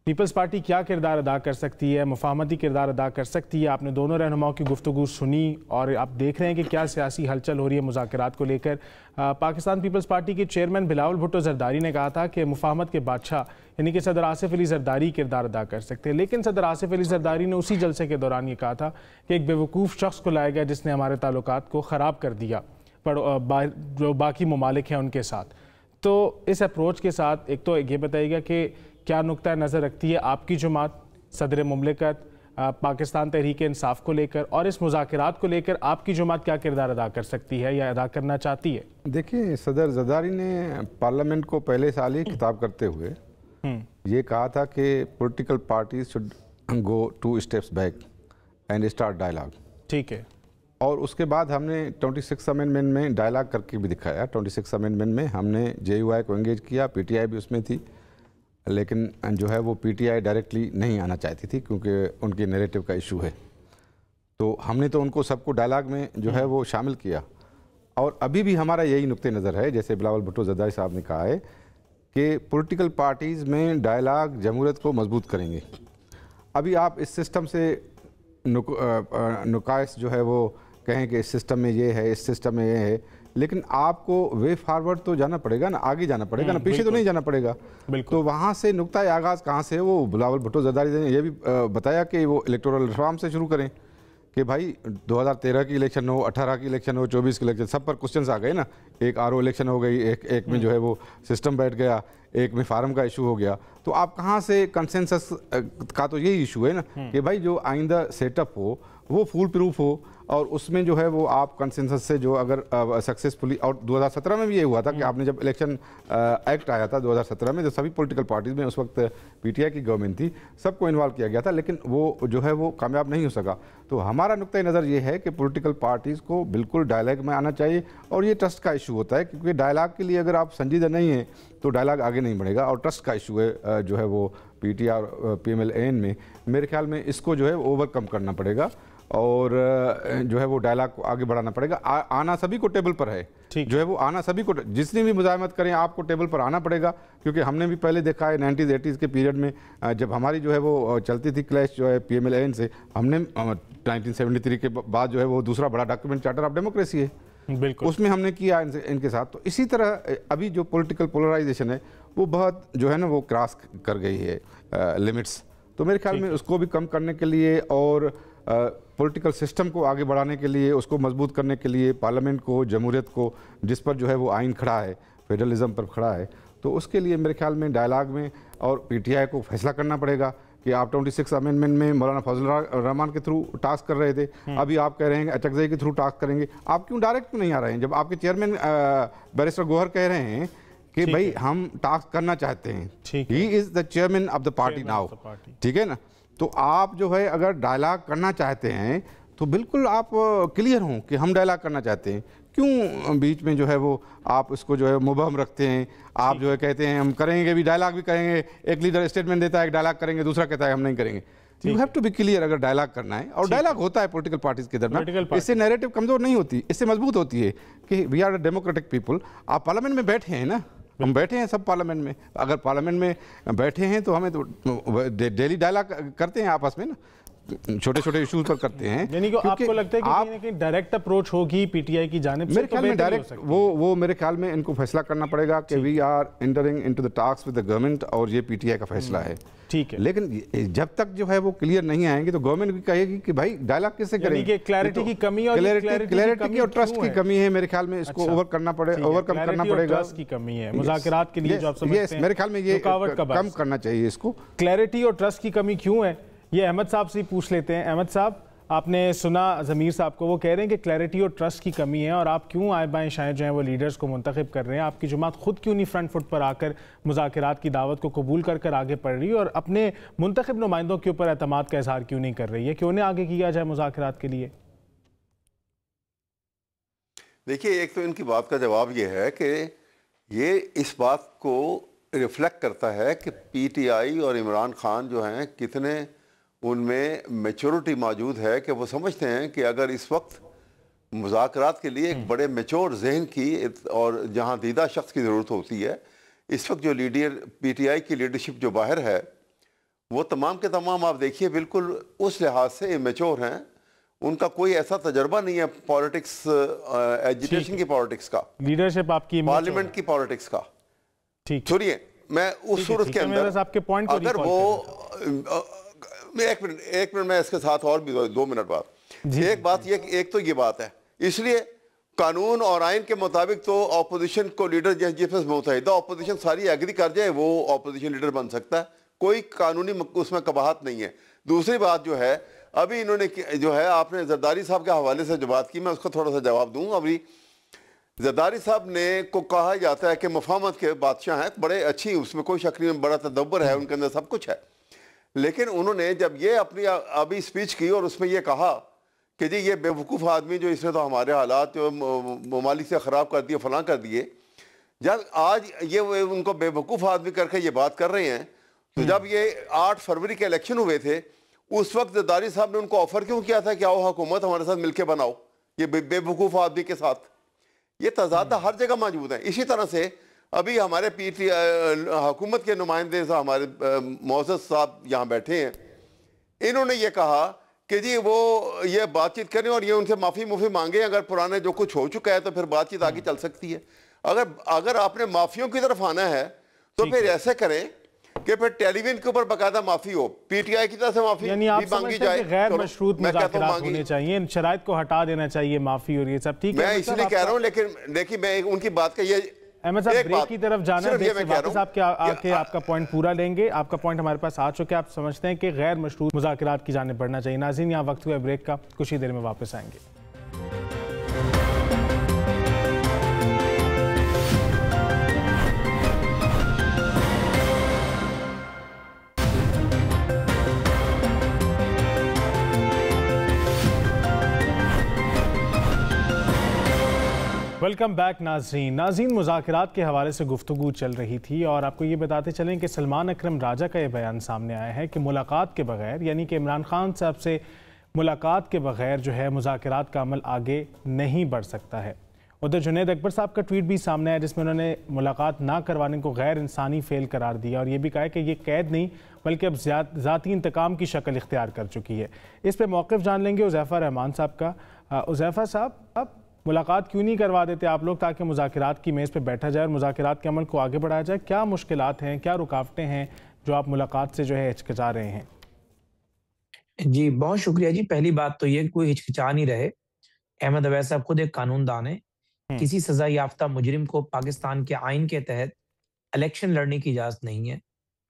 पीपल्स पार्टी क्या किरदार अदा कर सकती है, मुफाहमती किरदार अदा कर सकती है? आपने दोनों रहनुमाओं की गुफ्तगू सुनी और आप देख रहे हैं कि क्या सियासी हलचल हो रही है मुज़ाकरात को लेकर। पाकिस्तान पीपल्स पार्टी के चेयरमैन बिलावल भुट्टो ज़रदारी ने कहा था कि मुफाहमत के बादशाह यानी कि सदर आसिफ अली ज़रदारी किरदार अदा कर सकते हैं, लेकिन सदर आसिफ अली ज़रदारी ने उसी जलसे के दौरान ये कहा था कि एक बेवकूफ़ शख्स को लाया गया जिसने हमारे ताल्लुकात को ख़राब कर दिया जो बाकी ममालिक हैं उनके साथ। तो इस अप्रोच के साथ एक तो ये बताइएगा कि क्या नुक्ता नज़र रखती है आपकी जमात सदर मुमलिकत पाकिस्तान तहरीक इंसाफ को लेकर, और इस मुज़ाकरात को लेकर आपकी जमात क्या किरदार अदा कर सकती है या अदा करना चाहती है? देखिए, सदर ज़रदारी ने पार्लियामेंट को पहले साल ही खिताब करते हुए ये कहा था कि political parties should go 2 steps back and start dialogue. ठीक है, और उसके बाद हमने 26 अमेंडमेंट में डायलॉग करके भी दिखाया। 26 अमेंडमेंट में हमने JUI को एंगेज किया, PTI भी उसमें थी, लेकिन जो है वो PTI डायरेक्टली नहीं आना चाहती थी क्योंकि उनकी नैरेटिव का इशू है। तो हमने तो उनको सबको डायलॉग में जो है वो शामिल किया, और अभी भी हमारा यही नुक्ते नज़र है, जैसे बिलावल भुट्टो ज़रदारी साहब ने कहा है कि पॉलिटिकल पार्टीज़ में डायलॉग जमहूरियत को मजबूत करेंगे। अभी आप इस सिस्टम से नुकाइश जो है वो कहें कि इस सिस्टम में ये है, इस सिस्टम में ये है, लेकिन आपको वे फॉरवर्ड तो जाना पड़ेगा ना, आगे जाना पड़ेगा ना, पीछे तो नहीं जाना पड़ेगा। तो वहाँ से नुक्ता आगाज़ कहाँ से? वो बिलावल भुट्टो ज़रदारी ने यह भी बताया कि वो इलेक्टोरल रिफॉर्म से शुरू करें कि भाई 2013 की इलेक्शन हो, 18 की इलेक्शन हो, 24 की इलेक्शन, सब पर क्वेश्चंस आ गए ना। एक RO इलेक्शन हो गई, एक में जो है वो सिस्टम बैठ गया, एक में फार्म का इशू हो गया। तो आप कहाँ से कंसेंसस का तो यही इशू है ना कि भाई जो आइंदा सेटअप हो वो फूल प्रूफ हो, और उसमें जो है वो आप कंसेंसस से जो अगर सक्सेसफुली, और 2017 में भी ये हुआ था कि आपने जब इलेक्शन एक्ट आया था 2017 में, जो सभी पॉलिटिकल पार्टीज में उस वक्त PTI की गवर्नमेंट थी, सबको इन्वॉल्व किया गया था, लेकिन वो जो है वो कामयाब नहीं हो सका। तो हमारा नुक्ता नज़र ये है कि पॉलिटिकल पार्टीज़ को बिल्कुल डायलॉग में आना चाहिए, और ये ट्रस्ट का इशू होता है क्योंकि डायलॉग के लिए अगर आप संजीदा नहीं हैं तो डायलॉग आगे नहीं बढ़ेगा, और ट्रस्ट का इशू है जो है वो PTI और PMLN में। मेरे ख्याल में इसको जो है ओवरकम करना पड़ेगा और जो है वो डायलॉग को आगे बढ़ाना पड़ेगा। आना सभी को टेबल पर है, जो है वो आना सभी को, जितनी भी मुजाहमत करें आपको टेबल पर आना पड़ेगा, क्योंकि हमने भी पहले देखा है 90s 80s के पीरियड में जब हमारी जो है वो चलती थी क्लैश जो है PMLN से, हमने 1973 के बाद जो है वो दूसरा बड़ा डॉक्यूमेंट चार्टर ऑफ डेमोक्रेसी है, बिल्कुल उसमें हमने किया इनके साथ। तो इसी तरह अभी जो पॉलिटिकल पोलराइजेशन है वो बहुत जो है ना वो क्रॉस कर गई है लिमिट्स। तो मेरे ख्याल में उसको भी कम करने के लिए और पॉलिटिकल सिस्टम को आगे बढ़ाने के लिए, उसको मजबूत करने के लिए, पार्लियामेंट को, जमहूरियत को, जिस पर जो है वो आइन खड़ा है, फेडरलिज्म पर खड़ा है, तो उसके लिए मेरे ख्याल में डायलॉग में और PTI को फैसला करना पड़ेगा कि आप 26 अमेंडमेंट में मौलाना फजल रहमान के थ्रू टास्क कर रहे थे, अभी आप कह रहे हैं अचकज़ई के थ्रू टास्क करेंगे। आप क्यों डायरेक्ट क्यों नहीं आ रहे हैं? जब आपके चेयरमैन बैरिस्टर गौहर कह रहे हैं कि भाई हम टास्क करना चाहते हैं, he is the chairman of the party now, ठीक है ना, तो आप जो है अगर डायलॉग करना चाहते हैं तो बिल्कुल आप क्लियर हों कि हम डायलॉग करना चाहते हैं। क्यों बीच में जो है वो आप इसको जो है मुबहम रखते हैं? आप जो है कहते हैं हम करेंगे भी, डायलॉग भी करेंगे, एक लीडर स्टेटमेंट देता है एक डायलॉग करेंगे, दूसरा कहता है हम नहीं करेंगे। You have to be clear अगर डायलॉग करना है, और डायलॉग होता है पॉलिटिकल पार्टीज के दरमियान, इससे नैरेटिव कमजोर नहीं होती, इससे मजबूत होती है कि we are a democratic people. आप पार्लियामेंट में बैठे हैं ना, हम बैठे हैं सब पार्लियामेंट में, अगर पार्लियामेंट में बैठे हैं तो हमें तो डेली डायलॉग करते हैं आपस में ना, छोटे छोटे इश्यूज पर करते हैं। यानी कि आपको लगता है कि कहीं ना कहीं डायरेक्ट अप्रोच होगी पीटीआई की जानिब से? मेरे ख्याल में डायरेक्ट वो मेरे ख्याल में इनको फैसला करना पड़ेगा कि we are entering into the talks with the government, और ये पीटीआई का फैसला है। ठीक है, लेकिन जब तक जो है वो क्लियर नहीं आएंगे तो गवर्नमेंट भी कहेगी कि भाई डायलॉग कैसे करेंगे। क्लैरिटी की कमी और क्लैरिटी और ट्रस्ट की कमी है मेरे ख्याल में, इसको ओवरकम करना पड़ेगा। ट्रस्ट की कमी है मुज़ाकरात के लिए जो आप समझते हैं, मेरे ख्याल में ये कम करना चाहिए इसको। क्लैरिटी और ट्रस्ट की कमी क्यों है, ये अहमद साहब से पूछ लेते हैं। अहमद साहब, आपने सुना ज़मीर साहब को, वो कह रहे हैं कि क्लैरिटी और ट्रस्ट की कमी है, और आप क्यों आए बाएं शायद जो हैं वो लीडर्स को मुंतखब कर रहे हैं? आपकी जमात खुद क्यों नहीं फ्रंट फुट पर आकर मुज़ाकरात की दावत को कबूल कर कर आगे बढ़ रही है, और अपने मुंतखब नुमाइंदों के ऊपर एतमाद का इजहार क्यों नहीं कर रही है? क्यों नहीं आगे किया जाए मुज़ाकरात के लिए? देखिए, एक तो इनकी बात का जवाब ये है कि ये इस बात को रिफ्लेक्ट करता है कि पीटीआई और इमरान खान जो हैं कितने उनमें मैच्योरिटी मौजूद है कि वो समझते हैं कि अगर इस वक्त मुज़ाकरात के लिए एक बड़े मैच्योर जहन की और जहां दीदा शख्स की ज़रूरत होती है, इस वक्त जो लीडर पीटीआई की लीडरशिप जो बाहर है वो तमाम के तमाम आप देखिए बिल्कुल उस लिहाज से इमेच्योर हैं। उनका कोई ऐसा तजर्बा नहीं है पॉलिटिक्स, एजुकेशन की पॉलिटिक्स का, लीडरशिप आपकी, पार्लियामेंट की पॉलिटिक्स का। ठीक, सुनिए, मैं उस सूरत के अंदर आपके पॉइंट अगर वो एक मिनट मैं इसके साथ और भी 2 मिनट बाद एक बात, ये एक तो ये बात है, इसलिए कानून और आइन के मुताबिक तो ऑपोजिशन को लीडर जिसमें मुतहिदा ऑपोजिशन सारी एग्री कर जाए वो ऑपोजिशन लीडर बन सकता है, कोई कानूनी उसमें कबाहत नहीं है। दूसरी बात जो है, अभी इन्होंने जो है आपने जरदारी साहब के हवाले से जो बात की, मैं उसको थोड़ा सा जवाब दूँ। अभी जरदारी साहब ने को कहा जाता है कि मुफाहमत के बादशाह हैं, बड़े अच्छी, उसमें कोई शक नहीं, बड़ा तदब्बर है उनके अंदर, सब कुछ है। लेकिन उन्होंने जब ये अपनी अभी स्पीच की और उसमें ये कहा कि जी ये बेवकूफ़ आदमी जो इसने तो हमारे हालात जो ममालिक से ख़राब कर दिए, फलां कर दिए, जब आज ये उनको बेवकूफ़ आदमी करके ये बात कर रहे हैं, तो जब ये 8 फरवरी के इलेक्शन हुए थे उस वक्त जरदारी साहब ने उनको ऑफ़र क्यों किया था कि आओ हुकूमत हमारे साथ मिलकर बनाओ, ये बेवकूफ़ आदमी के साथ? ये तज़ाद हर जगह मौजूद है। इसी तरह से अभी हमारे हुकूमत के नुमाइंदे हमारे मोअज़्ज़ज़ साहब यहाँ बैठे हैं, इन्होंने ये कहा कि जी वो ये बातचीत करें और ये उनसे माफ़ी मांगे, अगर पुराने जो कुछ हो चुका है तो फिर बातचीत आगे चल सकती है। अगर आपने माफियों की तरफ आना है तो फिर ऐसे करें कि फिर टेलीविजन के ऊपर बकायदा माफी हो, पीटीआई की तरफ से माफी भी मांगी जाए, गैर मशरूत मुज़ाकरात होने चाहिए, शराइत को हटा देना चाहिए, माफी और ये सब ठीक है। मैं इसलिए कह रहा हूँ, लेकिन देखिए मैं उनकी बात का ये अहमद साहब ब्रेक की तरफ जाना है, वापस आके आपका पॉइंट पूरा लेंगे। आपका पॉइंट हमारे पास आ चुके हैं, आप समझते हैं कि गैर मशरूत मुज़ाकरात की जानिब बढ़ना चाहिए। नाज़रीन, यहाँ वक्त हुआ ब्रेक का, कुछ ही देर में वापस आएंगे। वेलकम बैक नाज़रीन, मुज़ाकरात के हवाले से गुफ्तगू चल रही थी और आपको ये बताते चलें कि सलमान अकरम राजा का ये बयान सामने आया है कि मुलाकात के बगैर, यानी कि इमरान खान साहब से मुलाकात के बगैर जो है मुज़ाकरात का अमल आगे नहीं बढ़ सकता है। उधर जुनैद अकबर साहब का ट्वीट भी सामने आया जिसमें उन्होंने मुलाकात ना करवाने को गैर इंसानी फेल करार दिया और ये भी कहा है कि ये कैद नहीं बल्कि अब ज़ाती इंतकाम की शक्ल इख्तियार कर चुकी है। इस पर मौक़िफ़ जान लेंगे उज़ैफ़ा रहमान साहब का। उज़ैफ़ा साहब, अब मुलाकात क्यों नहीं करवा देते आप लोग ताकि मुज़ाकरात की मेज़ पे बैठा जाए और मुज़ाकरात के अमल को आगे बढ़ाया जाए? क्या मुश्किलात हैं, क्या रुकावटें हैं जो आप मुलाकात से जो है हिचकिचा रहे हैं? जी, बहुत शुक्रिया जी। पहली बात तो ये कोई हिचकिचा नहीं रहे। अहमद अवैस साहब खुद एक कानूनदान है। किसी सजा याफ्ता मुजरिम को पाकिस्तान के आइन के तहत इलेक्शन लड़ने की इजाज़त नहीं है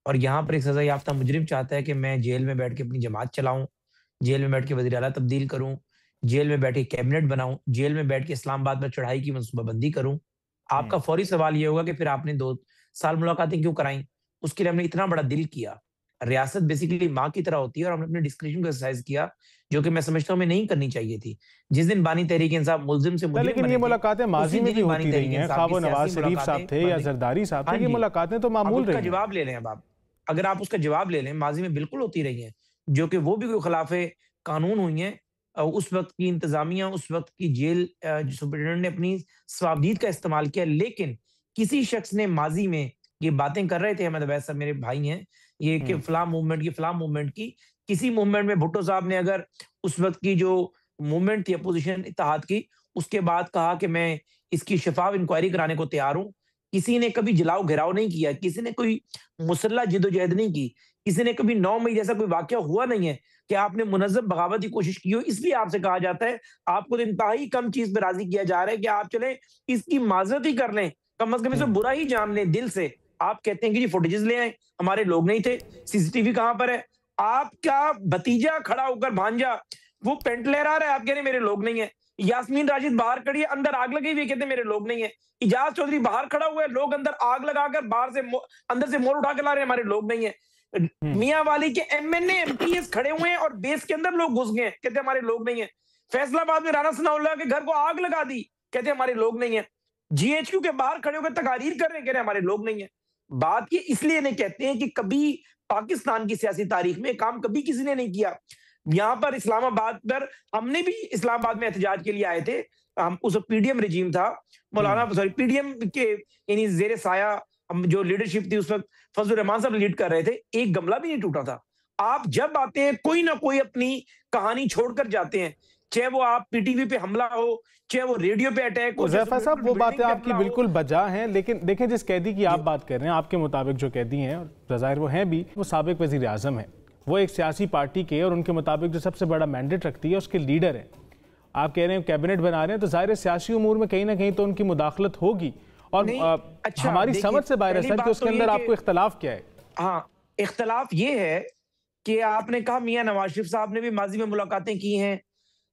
और यहाँ पर एक सजा याफ्ता मुजरिम चाहता है कि मैं जेल में बैठ के अपनी जमात चलाऊं, जेल में बैठ के वज़ीर आला तब्दील करूं, जेल में बैठ के कैबिनेट बनाऊं, जेल में बैठ के इस्लामाबाद में चढ़ाई की मनसूबाबंदी करूं। आपका फौरी सवाल ये होगा कि फिर आपने 2 साल मुलाकातें क्यों कराई? उसके लिए हमने इतना बड़ा दिल किया, रियासत बेसिकली माँ की तरह होती है और हमने अपने डिस्क्रिप्शन को एक्सरसाइज किया, जो कि मैं समझता हूँ हमें नहीं करनी चाहिए थी। जिस दिन बानी तहरीक इंसाफ मुल्जिम से मुजरिम लेकिन ये मुलाकातें माजी में भी होती रही हैं, खा वो नवाज शरीफ साहब थे या जरदारी साहब थे, ये मुलाकातें तो मामूल रही हैं। जवाब ले लें अब आप, अगर आप उसका जवाब ले लें, माजी में बिल्कुल होती रही हैं, जो कि वो भी कोई खिलाफे कानून हुई हैं। उस वक्त की इंतजामिया, उस वक्त की जेल सुपरिटेंडेंट ने अपनी स्वाबदीद का इस्तेमाल किया, लेकिन किसी शख्स ने माजी में ये बातें कर रहे थे, अहमद अवैस साहब मेरे भाई हैं, ये कि फलां मूवमेंट की, किसी मूवमेंट में भुट्टो साहब ने अगर उस वक्त की जो मूवमेंट थी अपोजिशन इत्तेहाद की, उसके बाद कहा कि मैं इसकी शफाफ इंक्वायरी कराने को तैयार हूं। किसी ने कभी जलाओ घेराव नहीं किया, किसी ने कोई मुसल्ला जिदोजहद नहीं की, किसी ने कभी 9 मई जैसा कोई वाकया हुआ नहीं है कि आपने मुनज़्ज़म बगावत की कोशिश की हो। इसलिए आपसे कहा जाता है, आपको तो इंतहाई कम चीज पे राजी किया जा रहा है कि आप चले इसकी माजरत ही कर लें, कम से कम इसे बुरा ही जान लें दिल से। आप कहते हैं कि जी फुटेजेस ले आए, हमारे लोग नहीं थे, सीसीटीवी कहां पर है? आपका भतीजा खड़ा होकर, भांजा, वो पेंट लहरा रहा है, आप कह रहे हैं मेरे लोग नहीं है। यास्मीन राशिद बाहर खड़ी है, अंदर आग लगी हुई, कहते हैं मेरे लोग नहीं है। इजाज चौधरी बाहर खड़ा हुआ है, लोग अंदर आग लगाकर बाहर से अंदर से मोर उठा के ला रहे हैं, हमारे लोग नहीं है। मियां वाली के एमएनए एमपीएस खड़े हुए हैं और बेस के अंदर लोग घुस गए, कहते हैं हमारे लोग नहीं है। फैसलाबाद में राना सनाउल्लाह के घर को आग लगा दी, कहते हैं हमारे लोग नहीं है। जीएचक्यू के बाहर खड़े होकर तकारीर कर रहे हैं, कह रहे हैं हमारे लोग नहीं है। बात ये इसलिए नहीं कहते हैं कि कभी पाकिस्तान की सियासी तारीख में काम कभी किसी ने नहीं किया। यहाँ पर इस्लामाबाद पर हमने भी इस्लामाबाद में एहतजाज के लिए आए थे, हम उस पीडीएम रिजीम था, मौलाना सॉरी पीडीएम के यानी जेर साया जो लीडरशिप थी उस वक्त फजलुर रहमान साहब लीड कर रहे थे, एक गमला भी नहीं टूटा था। आप जब आते हैं कोई ना कोई अपनी कहानी छोड़कर जाते हैं, चाहे वो आप पीटीवी पे हमला हो, चाहे वो रेडियो पे अटैक हो। ज़ैफर साहब वो बातें आपकी बिल्कुल बजा हैं, लेकिन देखें जिस कैदी की आप बात कर रहे हैं, आपके मुताबिक जो कैदी हैं और ज़ाहिर वो हैं भी, वो साबिक वज़ीर आज़म है, वो एक सियासी पार्टी के और उनके मुताबिक जो सबसे बड़ा मैंडेट रखती है उसके लीडर हैं। आप कह रहे हैं कैबिनेट बना रहे हैं, तो ज़ाहिर सियासी उमूर में कहीं ना कहीं तो उनकी मुदाखलत होगी और अच्छा, हमारी समझ से बाहर है सर कि उसके अंदर आपको इख्तलाफ क्या है? हाँ, इख्तलाफ ये है कि आपने कहा मियां नवाज शरीफ साहब ने भी माजी में मुलाकातें की हैं,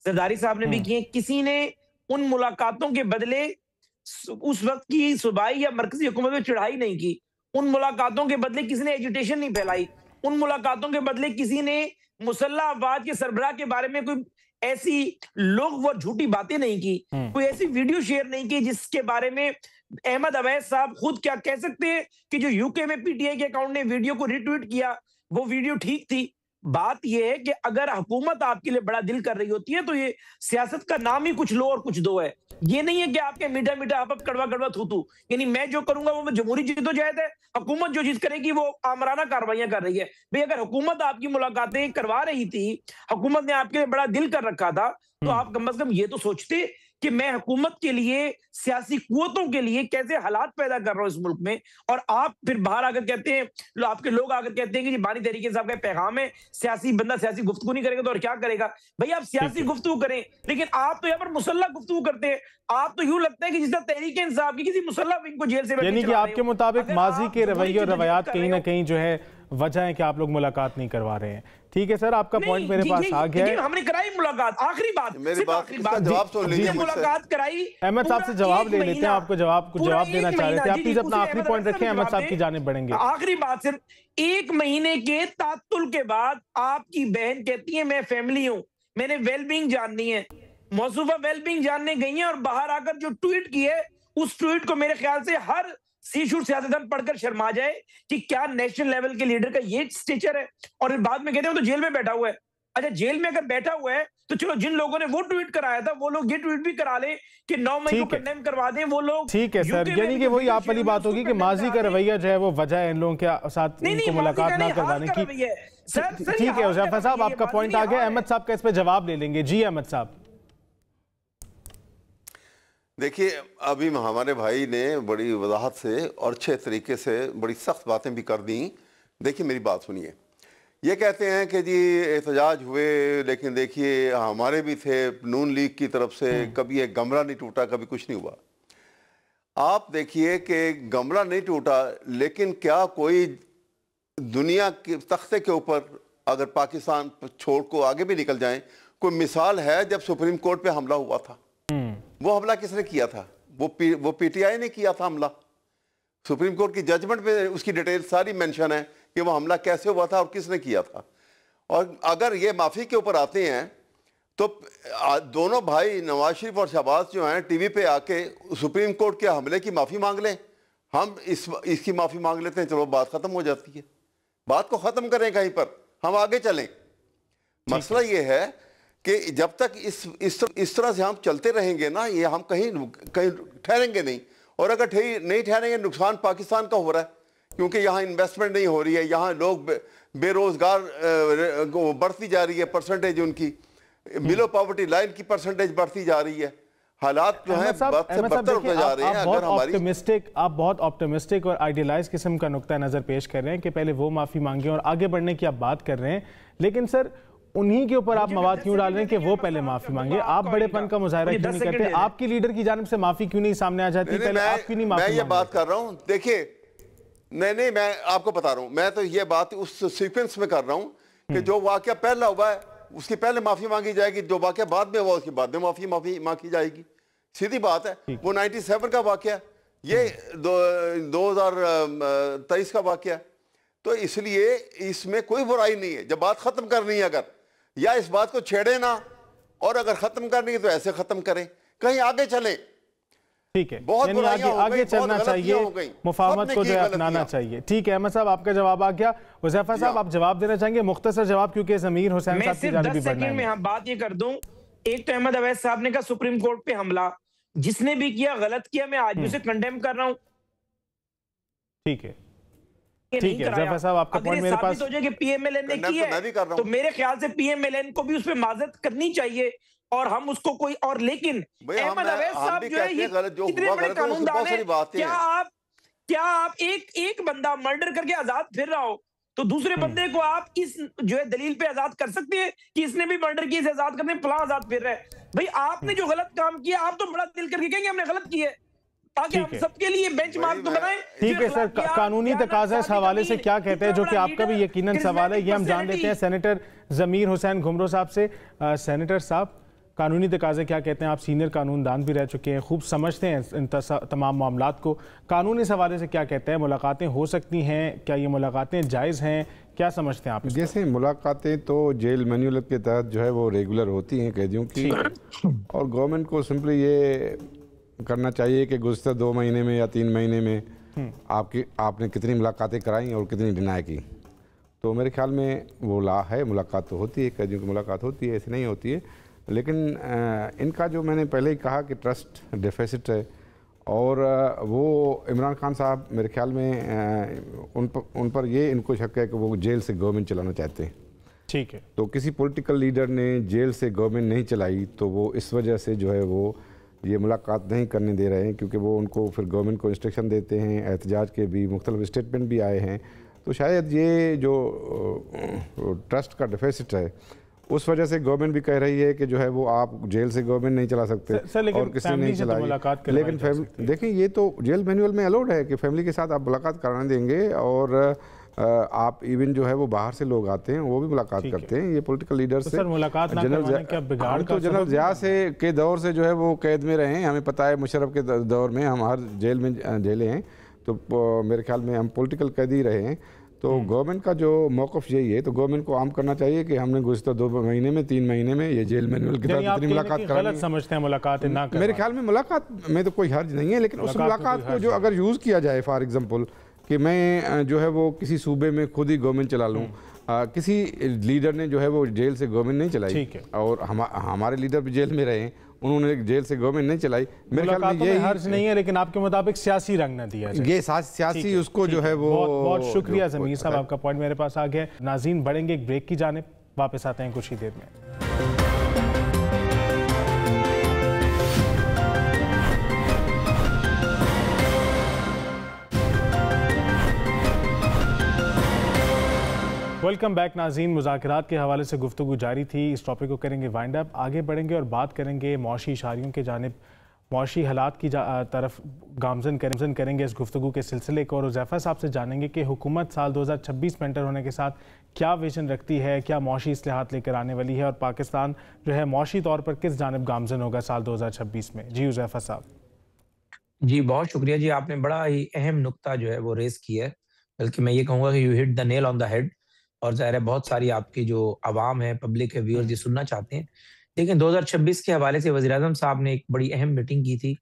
जरदारी साहब ने भी की हैं, किसी ने उन मुलाकातों के बदले उस वक्त की सूबाई या मरकजी हुकूमत में चढ़ाई नहीं की। उन मुलाकातों के बदले किसी ने एजुटेशन नहीं फैलाई। उन मुलाकातों के बदले किसी ने मुसल्लह अफवाज के सरबराह के बारे में कोई ऐसी लोग वो झूठी बातें नहीं की, कोई ऐसी वीडियो शेयर नहीं की जिसके बारे में अहमद अवैस साहब खुद क्या कह सकते हैं कि जो यूके में पीटीआई के अकाउंट ने वीडियो को रिट्वीट किया वो वीडियो ठीक थी। बात यह है कि अगर हुकूमत आपके लिए बड़ा दिल कर रही होती है तो ये सियासत का नाम ही कुछ लो और कुछ दो है। ये नहीं है कि आपके मीठा मीठा हप कड़वा कड़वा थूथू, यानी मैं जो करूंगा वो जमहूरी जिद्दोजहद है, हुकूमत जो चीज करेगी वो आमराना कार्रवाइयां कर रही है। भाई अगर हुकूमत आपकी मुलाकातें करवा रही थी, हुकूमत ने आपके लिए बड़ा दिल कर रखा था, तो आप कम से कम ये तो सोचते कि मैं हुकूमत के लिए, सियासी कुव्वतों के लिए कैसे हालात पैदा कर रहा हूं इस मुल्क में। और आप फिर बाहर आकर कहते हैं, आपके लोग आकर कहते हैं कि जी बानी तहरीक साहब का पैगाम है, सियासी बंदा सियासी गुफ्तगू नहीं करेगा तो और क्या करेगा। भाई आप सियासी गुफ्तगू करें, लेकिन आप तो यहाँ पर मुसल्ला गुफ्तगू करते हैं। आप तो यूं लगता है कि जिस तरह तहरीक इंसाफ की किसी मुसल्ला विंग को जेल से, यानी कि आपके मुताबिक माजी के रवैये और रवायात कहीं ना कहीं जो है वजह है कि आप लोग मुलाकात नहीं करवा रहे हैं। ठीक है सर, आपका पॉइंट मेरे पास आ गया है। हमने कराई मुलाकात, आखिरी बात, मेरी बात का जवाब सुन लीजिए, मुलाकात कराई। अहमद साहब से जवाब ले लेते हैं, आपको जवाब देना चाह रहे थे आप, प्लीज अपना आखिरी पॉइंट रखें, अहमद साहब की जानिब बढ़ेंगे। आखिरी बात, सिर्फ 1 महीने के तात्तुल के बाद आपकी बहन कहती है मैं फैमिली हूं, मैंने वेलबींग जाननी है। मौसूफा वेलबींग जानने गई है और बाहर आकर जो ट्वीट की है, उस ट्वीट को मेरे ख्याल से हर सीशुर सियासतदान पढ़कर शर्मा जाए कि क्या नेशनल लेवल के लीडर का ये स्टेचर है। और बाद में कहते हैं तो जेल में बैठा हुआ है। अच्छा, जेल में अगर बैठा हुआ है तो चलो, जिन लोगों ने वो ट्वीट कराया था वो लोग ये ट्वीट भी करा ले कि 9 मई को कंडेम करवा दें वो लोग। ठीक है सर, यानी कि वही आप वाली बात होगी कि माजी का रवैया जो है वो वजह है इन लोगों के साथ इनको मुलाकात ना करवाने की। ठीक है ज़फ़र साहब, आपका पॉइंट आ गया। अहमद साहब का इस पर जवाब ले लेंगे। जी अहमद साहब। देखिए, अभी हमारे भाई ने बड़ी वजाहत से और अच्छे तरीके से बड़ी सख्त बातें भी कर दी। देखिए मेरी बात सुनिए, ये कहते हैं कि जी एहतजाज हुए, लेकिन देखिए हमारे भी थे नून लीग की तरफ से, कभी एक गमला नहीं टूटा, कभी कुछ नहीं हुआ। आप देखिए कि गमला नहीं टूटा, लेकिन क्या कोई दुनिया के तख्ते के ऊपर अगर पाकिस्तान छोड़ को आगे भी निकल जाएं, कोई मिसाल है जब सुप्रीम कोर्ट पे हमला हुआ था? वो हमला किसने किया था? वो पीटीआई ने किया था हमला। सुप्रीम कोर्ट की जजमेंट में उसकी डिटेल सारी मेंशन है कि वो हमला कैसे हुआ था और किसने किया था। और अगर ये माफ़ी के ऊपर आते हैं तो दोनों भाई नवाज शरीफ और शहबाज जो हैं टीवी पे आके सुप्रीम कोर्ट के हमले की माफ़ी मांग लें, हम इसकी माफ़ी मांग लेते हैं, चलो बात ख़त्म हो जाती है। बात को ख़त्म करें कहीं पर, हम आगे चलें। मसला ये है कि जब तक इस तरह से हम चलते रहेंगे ना, ये हम कहीं ठहरेंगे नहीं। और अगर नहीं ठहरेंगे, नुकसान पाकिस्तान का हो रहा है, क्योंकि यहाँ इन्वेस्टमेंट नहीं हो रही है, यहाँ लोग बेरोजगार बढ़ती जा रही है, परसेंटेज उनकी बिलो पॉवर्टी लाइन की परसेंटेज बढ़ती जा रही है। हालात जो है बदतर होते जा रहे हैं। अगर हमारी आप बहुत ऑप्टिमिस्टिक और आइडियलाइज किस्म का नुक्ता नजर पेश कर रहे हैं कि पहले वो माफी मांगे और आगे बढ़ने की आप बात कर रहे हैं, लेकिन सर उन्हीं के ऊपर आप मवाद क्यों डाल रहे हैं कि वो पहले माफी मांगे? आप बड़ेपन का मुजाहरा क्यों नहीं करते? आपकी लीडर की जानिब से माफी क्यों नहीं सामने आ जाती? पहले आप क्यों नहीं माफी? मैं ये बात कर रहा हूं, देखिए नहीं मैं आपको बता रहा हूं, मैं तो ये बात उस सीक्वेंस में कर रहा हूं कि जो वाकया पहला हुआ है उसकी पहले माफी मांगी जाएगी, जो वाकया बाद में हुआ उसके बाद में माफी मांगी जाएगी। सीधी बात है। वो 97 का वाकया, ये 2023 का वाकया, तो इसलिए इसमें कोई बुराई नहीं है। जब बात खत्म करनी है, अगर या इस बात को छेड़े ना, और अगर खत्म करनी है तो ऐसे खत्म करें, कहीं आगे चलें। ठीक है, यानी आगे चलना चाहिए, मुफाहमत को जो है अपनाना चाहिए। ठीक है अहमद साहब, आपका जवाब आ गया। हुज़ैफा साहब, आप जवाब देना चाहेंगे? मुख्तसर जवाब, क्योंकि ज़मीर हुसैन साहब की जानिब भी बढ़ना है। मैं बात ये कर दूं, एक तो अहमद अवैस साहब ने कहा सुप्रीम कोर्ट पे हमला, जिसने भी किया गलत किया, मैं आज भी उसे कंडेम कर रहा हूं। ठीक है, ठीक है हुज़ैफा साहब, आपका पॉइंट मेरे पास हो जाए कि पीएमएलएन ने की है, तो मेरे ख्याल से पीएमएलएन को भी उस पर माजरत करनी चाहिए और हम उसको कोई और। लेकिन अहमद अवैस साहब जो है, ये कितने बड़े कानूनदान हैं। क्या आप एक बंदा मर्डर करके आजाद फिर रहा हो तो दूसरे बंदे को आप इस जो है दलील पे आजाद कर सकते हैं कि इसने भी मर्डर किया, इसे आजाद करने फलां आजाद फिर रहा है? भाई आपने जो गलत काम किया, आप तो बड़ा दिल करके कहेंगे हमने गलत किया है, ताकि हम सबके लिए बेंचमार्क तो बनाएं। ठीक है सर, कानूनी तकाज़ा इस हवाले से क्या कहते हैं, जो कि आपका भी यकीनन सवाल है, ये हम जान लेते हैं सेनेटर ज़मीर हुसैन घुमरो साहब से। सेनेटर साहब, कानूनी तकाज़े क्या कहते हैं? आप सीनियर कानूनदान भी रह चुके हैं, खूब समझते हैं इन तमाम मामलात को। कानूनी इस हवाले से क्या कहते हैं? मुलाकातें हो सकती हैं? क्या ये मुलाकातें जायज़ हैं? क्या समझते हैं आप? जैसे मुलाकातें तो जेल मैनुअल के तहत जो है वो रेगुलर होती हैं कैदियों की, और गवर्नमेंट को सिंपली ये करना चाहिए कि गुज़श्ता 2 महीने में या 3 महीने में आपने कितनी मुलाकातें कराई और कितनी डिनाई की। तो मेरे ख्याल में वो ला है, मुलाकात तो होती है, कैदियों की मुलाकात होती है, ऐसी नहीं होती है। लेकिन इनका जो मैंने पहले ही कहा कि ट्रस्ट डेफिसिट है, और वो इमरान खान साहब मेरे ख्याल में उन पर ये इनको शक है कि वो जेल से गवर्नमेंट चलाना चाहते हैं। ठीक है, तो किसी पॉलिटिकल लीडर ने जेल से गवर्नमेंट नहीं चलाई, तो वो इस वजह से जो है वो ये मुलाकात नहीं करने दे रहे हैं, क्योंकि वो उनको फिर गवर्नमेंट को इंस्ट्रक्शन देते हैं। एहतजाज के भी मुख्तलिफ स्टेटमेंट भी आए हैं, तो शायद ये जो ट्रस्ट का डेफिसिट है उस वजह से गवर्नमेंट भी कह रही है कि जो है वो आप जेल से गवर्नमेंट नहीं चला सकते और किसी नहीं चलाई। लेकिन देखें, ये तो जेल मैनुअल में अलाउड है कि फैमिली के साथ आप मुलाकात कराने देंगे, और आप इवन जो है वो बाहर से लोग आते हैं वो भी मुलाकात करते हैं। ये पॉलिटिकल लीडर से जनरल ज़िया से के दौर से जो है वो कैद में रहे हैं, हमें पता है। मुशर्रफ के दौर में हम हर जेल में जेले हैं, तो मेरे ख्याल में हम पॉलिटिकल कैदी रहे हैं। तो गवर्नमेंट का जो मौक़िफ़ यही है, तो गवर्नमेंट को आम करना चाहिए कि हमने गुज़श्ता 2 महीने में 3 महीने में ये जेल मैनुअल के तहत इतनी मुलाकात करानी है। समझते हैं मुलाकात ना करना। मेरे ख्याल में मुलाकात में तो कोई हर्ज नहीं है, लेकिन उस मुलाकात को जो अगर यूज़ किया जाए, फॉर एग्जांपल कि मैं जो है वो किसी सूबे में खुद ही गवर्नमेंट चला लूँ, किसी लीडर ने जो है वो जेल से गवर्नमेंट नहीं चलाई, और हमारे लीडर भी जेल में रहे, उन्होंने जेल से गवर्नमेंट नहीं चलाई। मेरे ख्याल में ये हर्ज नहीं है, लेकिन आपके मुताबिक सियासी रंग न दिया जाए, ये सियासी उसको जो है वो। बहुत शुक्रिया ज़मीर साहब, आपका पॉइंट मेरे पास आ गया। नाज़रीन, बढ़ेंगे एक ब्रेक की जानिब, वापस आते हैं कुछ ही देर में। वेलकम बैक नाज़रीन। मुज़ाकरात के हवाले से गुफ्तगू जारी थी, इस टॉपिक को करेंगे वाइंड अप, आगे बढ़ेंगे और बात करेंगे मौशी इशारियों के जानिब, मौशी हालात की तरफ गामजन करेंगे इस गुफ्तगू के सिलसिले को, और हुज़ैफा साहब से जानेंगे कि हुकूमत साल 2026 में एंटर होने के साथ क्या विजन रखती है, क्या मौशी इस्लाहात लेकर आने वाली है, और पाकिस्तान जो है मौशी तौर पर किस जानिब गामजन होगा साल 2026 में। जी हुज़ैफा साहब। जी बहुत शुक्रिया जी, आपने बड़ा ही अहम नुक्ता जो है वो रेस किया है। बल्कि मैं ये कहूंगा कि you hit the nail on the head. और ज़ाहिर है बहुत सारी आपकी जो आवाम है, पब्लिक है, व्यूअर्स ये सुनना चाहते हैं। लेकिन 2026 के हवाले से वज़ीर आज़म साहब ने एक बड़ी अहम मीटिंग की थी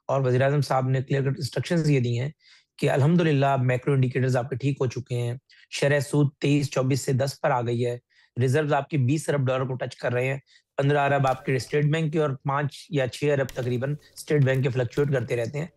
और वज़ीर आज़म साहब ने क्लियर कट इंस्ट्रक्शंस ये दी हैं कि अल्हम्दुलिल्लाह मैक्रो इंडिकेटर्स आपके ठीक हो चुके हैं। शरह सूद 23-24 से 10 पर आ गई है। रिजर्व्स आपके 20 अरब डॉलर को टच कर रहे हैं। 15 अरब आपके स्टेट बैंक के और 5 या 6 अरब तकरीबन स्टेट बैंक के फ्लक्चुएट करते रहते हैं।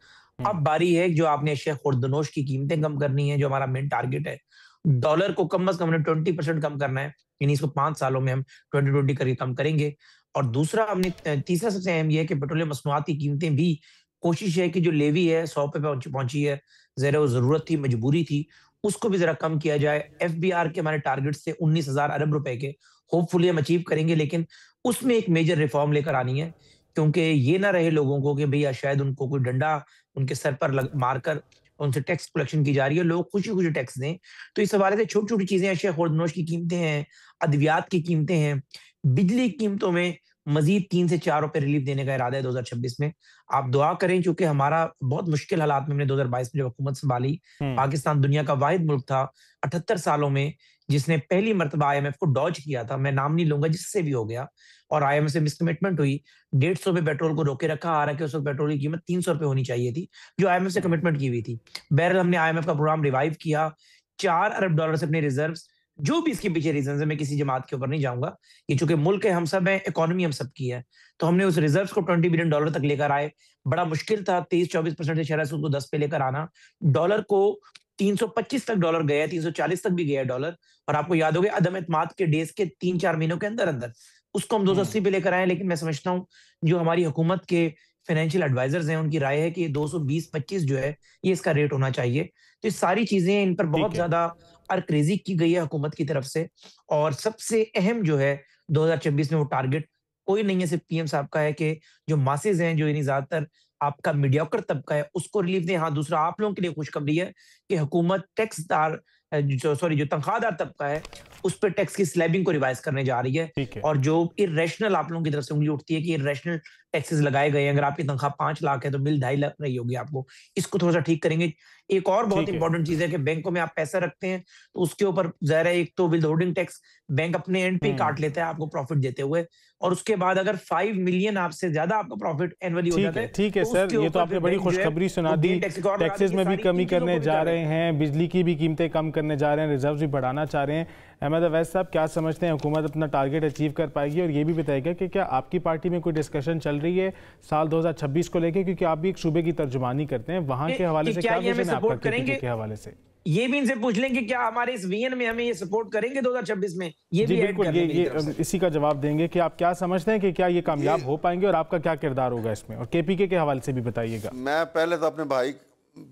अब बारी है जो आपने अशिया खुर्दनोश की कीमतें कम करनी है, जो हमारा मेन टारगेट है। डॉलर को कम से कम हमने 20% कम करना है, यानी इसको 5 सालों में हम 2020 करके कम करेंगे। और दूसरा हमने तीसरा सबसे अहम ये है कि पेट्रोलियम मसनूआत की कीमतें भी कोशिश है कि जो लेवी है 100 पे पहुंची है, ज़रा वो जरूरत थी, मजबूरी थी, उसको भी जरा कम किया जाए। एफबीआर के हमारे टारगेट से 19,000 अरब रुपए के होपफुली हम अचीव करेंगे, लेकिन उसमें एक मेजर रिफॉर्म लेकर आनी है, क्योंकि ये ना रहे लोगों को कि भैया शायद उनको कोई डंडा उनके सर पर मारकर उनसे टैक्स कलेक्शन की जा रही है, लोग खुशी खुशी टैक्स दें। तो इस हवाले से छोटी छोटी चीजें, अशिया खुर्दनोश की कीमतें हैं, अद्वियात की कीमतें हैं, बिजली की कीमतों में मजीद 3 से 4 रुपए रिलीफ देने का इरादा है 2026 में। आप दुआ करें, क्योंकि हमारा बहुत मुश्किल हालात में हमने 2022 में जब हुकूमत संभाली, पाकिस्तान दुनिया का वाहिद मुल्क था 78 सालों में जिसने पहली मर्तबा आईएमएफ को डॉज किया था। मैं नाम नहीं लूंगा, जिससे भी हो गया, और आईएमएफ से मिसकमिटमेंट हुई। 150 पे पेट्रोल को रोके रखा, आ रहा कि उस वक्त पेट्रोल की कीमत 300 रुपए होनी चाहिए थी, जो आईएमएफ से कमिटमेंट की हुई थी। बहरहाल हमने आईएमएफ का प्रोग्राम रिवाइव किया, 4 अरब डॉलर से अपने रिजर्व्स, जो भी इसके पीछे रीजन है, मैं किसी जमात के ऊपर नहीं जाऊंगा, ये चूंकि मुल्क है, हम सब हैं, इकोनॉमी हम सब की है, तो हमने उस रिजर्व्स को 20 बिलियन डॉलर तक लेकर आए। बड़ा मुश्किल था 23-24% से शरह सूद को 10 पे लेकर आना। डॉलर को 325 तक डॉलर गया, 340 तक भी गया डॉलर। और आपको याद होगा अदम एतमाद के डेज के 3-4 महीनों के अंदर अंदर उसको हम 280 पे लेकर आए। लेकिन मैं समझता हूँ जो हमारी हुकूमत के फाइनेंशियल एडवाइजर्स हैं, उनकी राय है कि 220-25 जो है ये इसका रेट होना चाहिए। तो ये सारी चीजें, इन पर बहुत ज्यादा अर्करेजी की गई है हुकूमत की तरफ से। और सबसे अहम जो है 2026 में वो टारगेट कोई नहीं है, सिर्फ पीएम साहब का है कि जो मासेज हैं, जो यानी ज्यादातर आपका मीडियोकर तबका है, उसको रिलीफ दें। हाँ, दूसरा आप लोगों के लिए खुशखबरी है कि हुकूमत टैक्सदार जो तनख्वाहदार तबका है उस पर टैक्स की स्लैबिंग को रिवाइज करने जा रही है। और जो इर्रेशनल आप लोगों की तरफ से उंगली उठती है कि इर्रेशनल टैक्सेस लगाए गए हैं, अगर आपकी तनख्वाह 5 लाख है तो बिल 2.5 लाख रही होगी आपको, इसको थोड़ा सा ठीक करेंगे। एक और बहुत इंपॉर्टेंट चीज है कि बैंकों में आप पैसा रखते हैं तो उसके ऊपर ज़ाहिर है एक तो विद होल्डिंग टैक्स बैंक अपने एंड पे काट लेता है आपको प्रॉफिट देते हुए, और उसके बाद अगर 5 मिलियन आपसे ज्यादा आपका प्रॉफिट एनुअली हो जाता है। ठीक है सर, ये तो आपने बड़ी खुशखबरी सुना दी। टैक्सेस में भी कमी करने जा रहे हैं, बिजली की भी कीमतें कम करने जा रहे हैं, रिजर्व भी बढ़ाना चाह रहे हैं। अहमद अवैस साहब, क्या समझते हैं हुकूमत अपना टारगेट अचीव कर पाएगी? और ये भी बताइएगा कि क्या आपकी पार्टी में कोई डिस्कशन चल रही है साल 2026 को लेकर, क्योंकि आप भी एक सूबे की तर्जुमानी करते हैं, वहां के हवाले से क्या विजन है आपका केपीके के हवाले से? ये भी इनसे पूछ लें कि क्या हमारे इस विजन में हमें ये सपोर्ट करेंगे 2026 में? ये जी बिल्कुल, ये इसी का जवाब देंगे कि आप क्या समझते हैं कि क्या ये कामयाब हो पाएंगे और आपका क्या किरदार होगा इसमें, और केपीके के हवाले से भी बताइएगा। मैं पहले तो अपने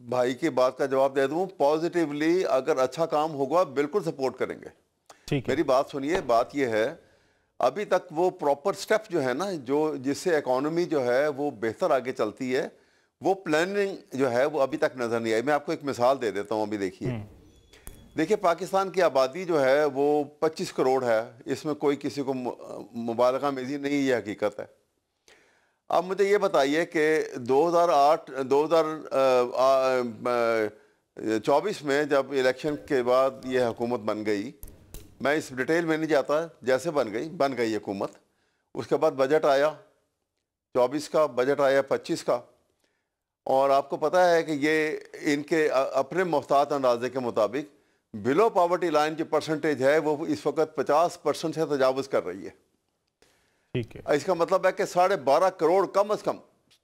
भाई की बात का जवाब दे दूं, पॉजिटिवली अगर अच्छा काम होगा बिल्कुल सपोर्ट करेंगे। ठीक है, मेरी बात सुनिए। बात ये है, अभी तक वो प्रॉपर स्टेप जो है ना, जो जिससे इकोनॉमी जो है वो बेहतर आगे चलती है, वो प्लानिंग जो है वो अभी तक नजर नहीं आई। मैं आपको एक मिसाल दे देता हूँ। अभी देखिए पाकिस्तान की आबादी जो है वो 25 करोड़ है, इसमें कोई किसी को मुबालगा मेज़ी नहीं, ये हकीकत है। अब मुझे ये बताइए कि 2024 में जब इलेक्शन के बाद ये हुकूमत बन गई, मैं इस डिटेल में नहीं जाता, जैसे बन गई हुकूमत, उसके बाद बजट आया 24 का, बजट आया 25 का, और आपको पता है कि ये इनके अपने मुफ्तात अंदाजे के मुताबिक बिलो पॉवर्टी लाइन की परसेंटेज है वो इस वक्त 50% से तजावुज कर रही है। ठीक है, इसका मतलब है कि 12.5 करोड़ कम से कम,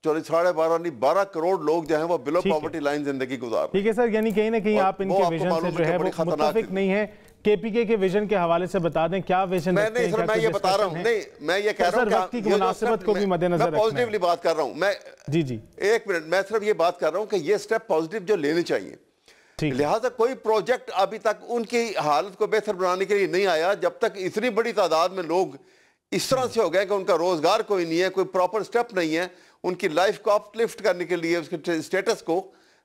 12.5 नहीं 12 करोड़ लोग जो हैं वो बिलो पॉवर्टी लाइन जिंदगी गुजार रहे हैं। ठीक है सर, यानी कहीं ना कहीं आप इनके विजन से जो है वो मुत्तफिक नहीं है। केपीके के विजन के हवाले से बता दें, क्या विजन रखते हैं? मैं ये बता रहा हूं, नहीं मैं ये कह रहा हूं वक्त की मुनासिबत को भी मद्देनजर रखना है। पॉजिटिवली बात कर रहा हूं मैं। जी एक मिनट, मैं सिर्फ ये बात कर रहा हूं कि ये स्टेप पॉजिटिव जो लेने चाहिए। लिहाजा कोई प्रोजेक्ट अभी तक उनकी हालत को बेहतर बनाने के लिए नहीं आया जब तक इतनी बड़ी तादाद में लोग इस तरह से हो गए कि उनका रोजगार कोई नहीं है, कोई प्रॉपर स्टेप नहीं है उनकी लाइफ को अपलिफ्ट करने के लिए, उसके स्टेटस को,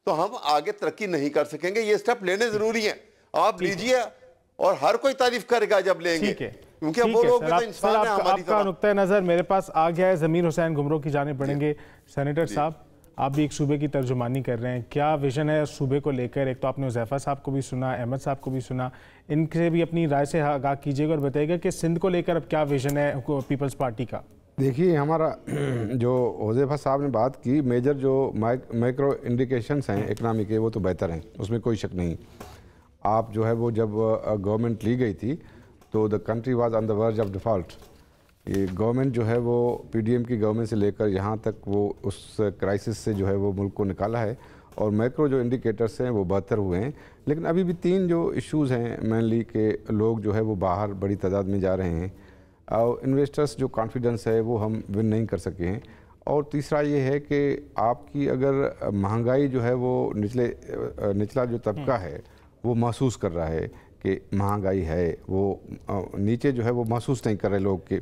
तो हम आगे तरक्की नहीं कर सकेंगे। ये स्टेप लेने जरूरी है, आप लीजिए और हर कोई तारीफ करेगा जब लेंगे, क्योंकि वो लोग भी तो इंसान हैं हमारी तरह। आपका नुक्ता नजर मेरे पास आ गया है, जमीर हुसैन गुमरो की जाने पड़ेंगे। सेनेटर साहब, आप भी एक सूबे की तर्जुमानी कर रहे हैं, क्या विज़न है सूबे को लेकर? एक तो आपने हुज़ैफ़ा साहब को भी सुना, अहमद साहब को भी सुना, इनसे भी अपनी राय से आगाह कीजिएगा और बताइएगा कि सिंध को लेकर अब क्या विज़न है पीपल्स पार्टी का। देखिए, हमारा जो हुज़ैफ़ा साहब ने बात की, मेजर जो मैक्रो इंडिकेशंस हैं इकनॉमी के, वो तो बेहतर हैं, उसमें कोई शक नहीं। आप जो है वो जब गवर्नमेंट ली गई थी तो the country was on the verge of default. ये गवर्नमेंट जो है वो पीडीएम की गवर्नमेंट से लेकर यहाँ तक वो उस क्राइसिस से जो है वो मुल्क को निकाला है और मैक्रो जो इंडिकेटर्स हैं वो बेहतर हुए हैं। लेकिन अभी भी 3 जो इश्यूज़ हैं मेनली के लोग जो है वो बाहर बड़ी तादाद में जा रहे हैं और इन्वेस्टर्स जो कॉन्फिडेंस है वो हम विन नहीं कर सके हैं। और तीसरा ये है कि आपकी अगर महंगाई जो है वो निचला जो तबका है वो महसूस कर रहा है कि महंगाई है, वो नीचे जो है वो महसूस नहीं कर रहे लोग कि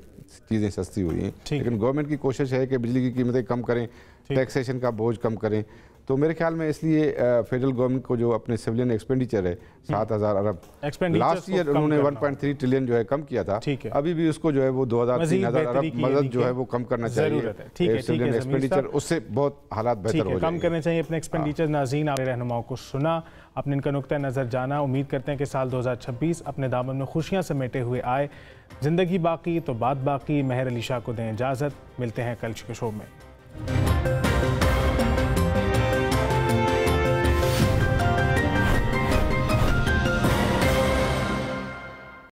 चीज़ें सस्ती हुई हैं। लेकिन गवर्नमेंट की कोशिश है कि बिजली की कीमतें कम करें, टैक्सेशन का बोझ कम करें। तो मेरे ख्याल में इसलिए फेडरल गवर्नमेंट को जो अपने सिविलियन एक्सपेंडिचर है 7,000 अरब, लास्ट ईयर उन्होंने 1.3 ट्रिलियन जो है कम किया था, अभी भी उसको जो है वो 2,000-3,000 अरब मदद जो है वो कम करना चाहिए सिविलियन एक्सपेंडिचर, उससे बहुत हालात बेहतर हो जाएंगे। कम करने चाहिए अपने एक्सपेंडिचर। नाज़रीन, आपने रहनुमाओं को सुना, आपने इनका नुक्ता नज़र जाना। उम्मीद करते हैं कि साल 2026 अपने दामन में खुशियाँ समेटे हुए आए। ज़िंदगी बाकी तो बात बाकी। महर अली शाह को दें इजाज़त, मिलते हैं कल के शो में।